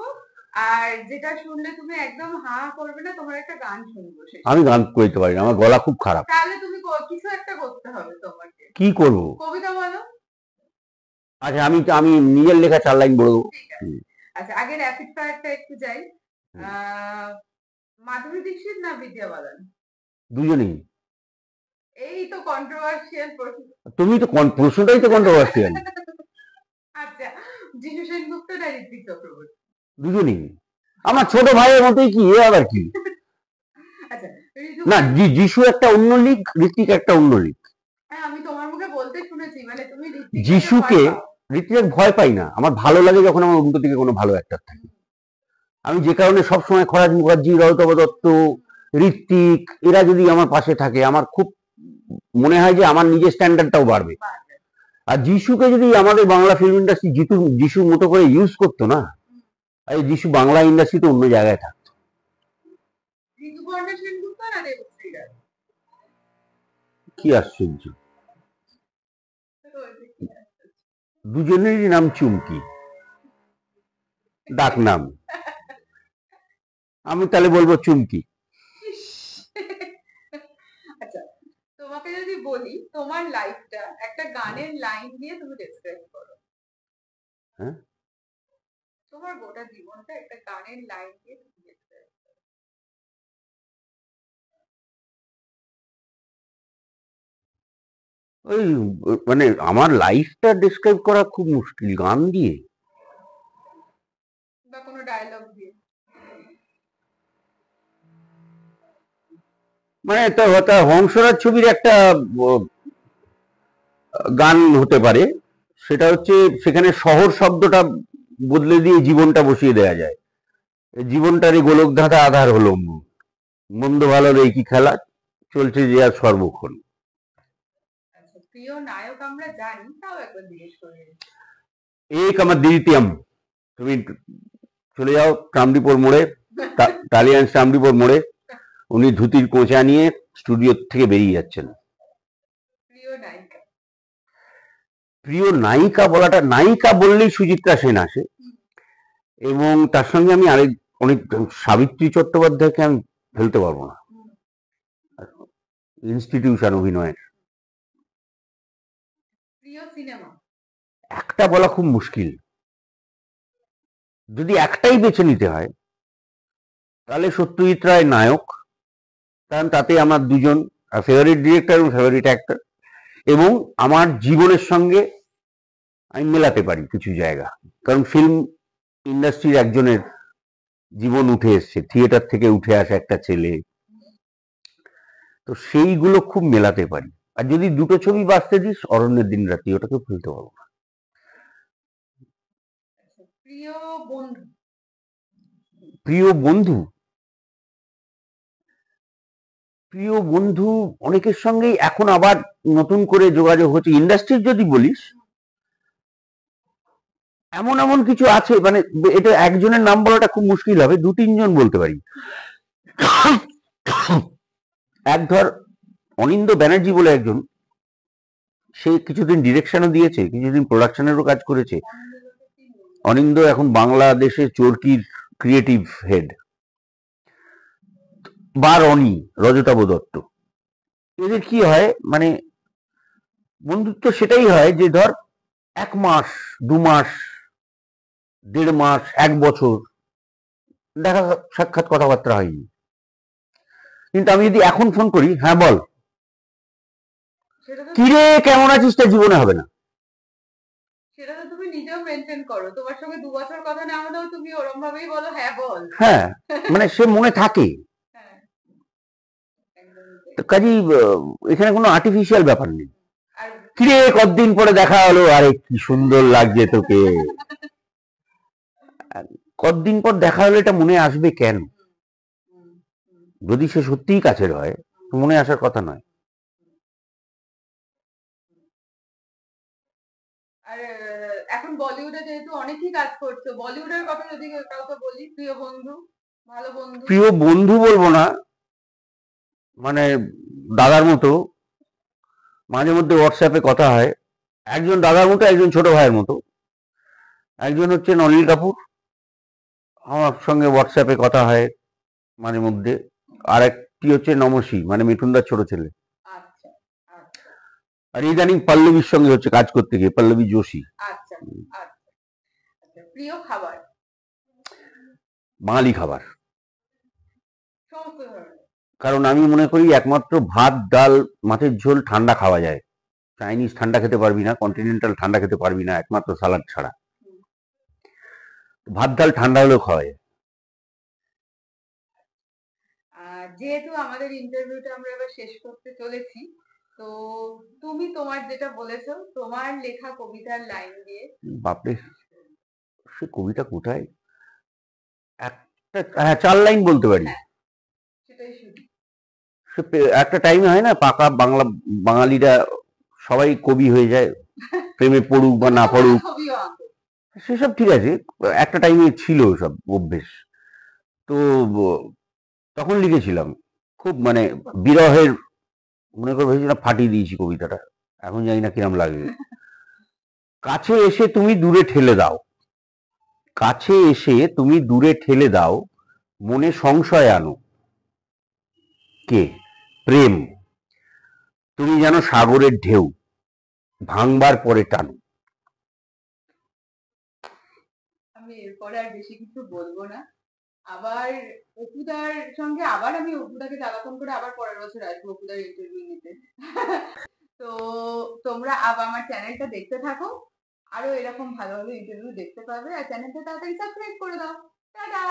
আর যেটা শুনলে তুমি একদম হা করবে না, তোমার একটা গান শুনবো শেষ। আমি গান করতে পারি না, আমার গলা খুব খারাপ। তাহলে তুমি কিছু একটা করতে হবে তোমাকে। কি করব? কবিতা বলো। আচ্ছা, আমি নিজের লেখা 4 লাইন বলবো। ঠিক আছে। আচ্ছা, আগে র্যাপিড ফায়ারটা একটু যাই। মাধুরী দীক্ষিত না বিদ্যা বালান? দুজনেই। এই তো কন্ট্রোভার্সিয়াল প্রশ্ন। তুমি তো প্রশ্নটাই তো কন্ট্রোভার্সিয়াল। আচ্ছা, যিশু সেনগুপ্ত না ঋত্বিক চক্রবর্তী? দুজনেই আমার ছোট ভাইয়ের মতোই, কি এ আবার কি? আচ্ছা, না, যিশু একটা অন্য লিগ, ঋত্বিক একটা অন্য লিগ। হ্যাঁ, আমি তোমার মুখে বলতে শুনেছি, মানে তুমি যিশুকে, ঋত্বিক ভয় পাই না, আমার ভালো লাগে যখন আমার উল্টো দিকে কোনো ভালো অ্যাক্টর থাকে। আমি যে কারণে সবসময় খরাজ মুখার্জি, রজতব দত্ত, ঋত্বিক, এরা যদি আমার পাশে থাকে, আমার খুব মনে হয় যে আমার নিজের স্ট্যান্ডার্ডটাও বাড়বে। আর যিশুকে যদি আমাদের বাংলা ফিল্ম ইন্ডাস্ট্রি যিশুর মতো করে ইউজ করতো না, আর যিশু বাংলা ইন্ডাস্ট্রিতে অন্য জায়গায় থাকতো। কি আশ্চর্য, দুজনেরই নাম চুমকি, ডাক নাম। আমি তাহলে বলবো চুমকি। আচ্ছা, তোমাকে যদি বলি তোমার লাইফটা একটা গানের লাইন দিয়ে তুমি ডেসক্রাইব করো। হ্যাঁ, তোমার গোটা জীবনটা একটা গানের লাইন দিয়ে তুমি ডেসক্রাইব করো। ওই মানে আমার লাইফটা ডেসক্রাইব করা খুব মুশকিল গান দিয়ে। বা কোনো ডায়লগ মানে তা হংসরাজ ছবির একটা আহ, গান হতে পারে, সেটা হচ্ছে সেখানে শহর শব্দটা বদলে দিয়ে জীবনটা বসিয়ে দেওয়া যায়। জীবনটারই গোলক ধাঁধা আধার হলো মন। মন্দ ভালোর এই কি খেলা, চলছে যে আর সর্বক্ষণ। আচ্ছা, প্রিয় নায়ক আমরা জানি, তাও একবার জিজ্ঞেস করে নিই। এক আমার দ্বিতীয়ম, তুমি চলে যাও ট্রামডিপোর মোড়ে, টালিয়ান ট্রামডিপোর মোড়ে, উনি ধুতির কোঁচা নিয়ে স্টুডিও থেকে বেরিয়ে যাচ্ছেন। প্রিয় নায়িকা। প্রিয় নায়িকা বলাটা, নায়িকা বললেই সুচিত্রা সেন আসে, এবং তার সঙ্গে আমি আরেক অনেক, সাবিত্রী চট্টোপাধ্যায়কে আমি ফেলতে পারবো না, হুম। ইনস্টিটিউশন অভিনয়ের। প্রিয় সিনেমা। একটা বলা খুব মুশকিল, যদি একটাই বেছে নিতে হয় তাহলে সত্যজিৎ রায় নায়ক, কারণ তাতে আমার দুজন ফেভারিট ডিরেক্টর এবং ফেভারিট অ্যাক্টর, এবং আমার জীবনের সঙ্গে আমি মেলাতে পারি কিছু জায়গা, কারণ ফিল্ম ইন্ডাস্ট্রির একজনের জীবন উঠে এসছে, থিয়েটার থেকে উঠে আসা একটা ছেলে, তো সেইগুলো খুব মেলাতে পারি। আর যদি দুটো ছবি বাঁচতে দিস, অরণ্যের দিন রাত্রি, ওটাকে ফেলতে পারবো না। আচ্ছা, প্রিয় বন্ধু। প্রিয় বন্ধু, প্রিয় বন্ধু অনেকের সঙ্গেই এখন আবার নতুন করে যোগাযোগ হচ্ছে। ইন্ডাস্ট্রির যদি বলিস, এমন এমন কিছু আছে, মানে এটা একজনের নাম বলাটা খুব মুশকিল হবে, দু তিনজন বলতে পারি। এক ধর অনিন্দ্য ব্যানার্জি বলে একজন, সে কিছুদিন ডিরেকশনও দিয়েছে, কিছুদিন প্রোডাকশনেরও কাজ করেছে। অনিন্দ্য এখন বাংলাদেশে চরকির ক্রিয়েটিভ হেড, বা রনি, রজতাভ দত্ত। এদের কি হয়, মানে বন্ধুত্ব সেটাই হয় যে ধর 1 মাস, 2 মাস, 1.5 মাস, 1 বছর দেখা সাক্ষাৎ কথাবার্তা হয়নি, কিন্তু আমি যদি এখন ফোন করি, হ্যাঁ বল, সেটা তো কিরে কেমন আছিস, তা জীবনে হবে না। সেটা তো তুমি নিজেও মেনটেন করো, তোমার সঙ্গে 2 বছর কথা না হলেও তুমি ওরম ভাবেই বলো হ্যাঁ বল। হ্যাঁ, মানে সে মনে থাকে। হ্যাঁ, একদমই তাই। তো কাজেই এখানে কোনো আর্টিফিশিয়াল ব্যাপার নেই। আর কিরে কতদিন পরে দেখা হলো, আরে কি সুন্দর লাগছে তোকে, কতদিন পর দেখা হলো, এটা মনে আসবে কেন? হুম, হুম, যদি সে সত্যিই কাছের হয়, তো হুম, মনে আসার কথা নয়। আর এখন বলিউডে যেহেতু অনেকেই কাজ করছো, বলিউডের কথা যদি কাউকে বলি, প্রিয় বন্ধু, ভালো বন্ধু। প্রিয় বন্ধু বলবো না, মানে দাদার মতো, মাঝে মধ্যে হোয়াটসঅ্যাপে কথা হয়। একজন দাদার মতো, একজন ছোট ভাইয়ের মতো। একজন হচ্ছে অনিল কাপুর, আমার সঙ্গে হোয়াটসঅ্যাপে কথা হয় মাঝে মধ্যে। আর একটি হচ্ছে নমশী, মানে মিঠুনদার ছোট ছেলে। আচ্ছা, আচ্ছা, আর ইদানিং পল্লবীর সঙ্গে হচ্ছে কাজ করতে গিয়ে, পল্লবী যোশী। আচ্ছা, আচ্ছা, আচ্ছা, প্রিয় খাবার। বাঙালি খাবার, সমস্ত ধরনের। কারণ আমি মনে করি একমাত্র ভাত, ডাল, মাছের ঝোল ঠান্ডা খাওয়া যায়। চাইনিজ ঠান্ডা খেতে পারবি না, কন্টিনেন্টাল ঠান্ডা খেতে পারবি না, একমাত্র সালাড ছাড়া। হুম। ভাত ডাল ঠান্ডা হলেও খাওয়া যায়। যেহেতু আমাদের ইন্টারভিউটা আমরা এবার শেষ করতে চলেছি, তো তুমি তোমার যেটা বলেছো, তোমার লেখা কবিতার লাইন দিয়ে। বাপরে, সে কবিতা কোথায়, একটা, হ্যাঁ 4 লাইন বলতে পারি। হ্যাঁ, সেটাই শুনি। সে একটা টাইমে হয় না, পাকা বাংলা বাঙালিরা সবাই কবি হয়ে যায়, প্রেমে পড়ুক বা তুমি না তো ভালো পড়ুক, ছবিও আঁকো। সেসব ঠিক আছে, একটা টাইমে ছিল সব অভ্যেস। তো তখন লিখেছিলাম খুব, মানে বিরহের, মনে করে ভেবেছিলাম ফাটিয়ে দিয়েছি কবিতাটা, এখন জানি না কিরম লাগে। কাছে এসে তুমি দূরে ঠেলে দাও, কাছে এসে তুমি দূরে ঠেলে দাও, মনে সংশয় আনো, কে? প্রেম। তুমি যেন সাগরের ঢেউ, ভাঙবার পরে টানো। আমি এরপরে আর বেশি কিছু বলবো না। আবার অপুদার সঙ্গে আবার আমি অপুদাকে জ্বালাতন করে আবার পরের বছর আসবো অপুদার ইন্টারভিউ নিতে। তো তোমরা আমার চ্যানেলটা দেখতে থাকো, আরো এরকম ভালো ভালো ইন্টারভিউ দেখতে পাবে, আর চ্যানেলটা তাড়াতাড়ি সাবস্ক্রাইব করে দাও। টাটা।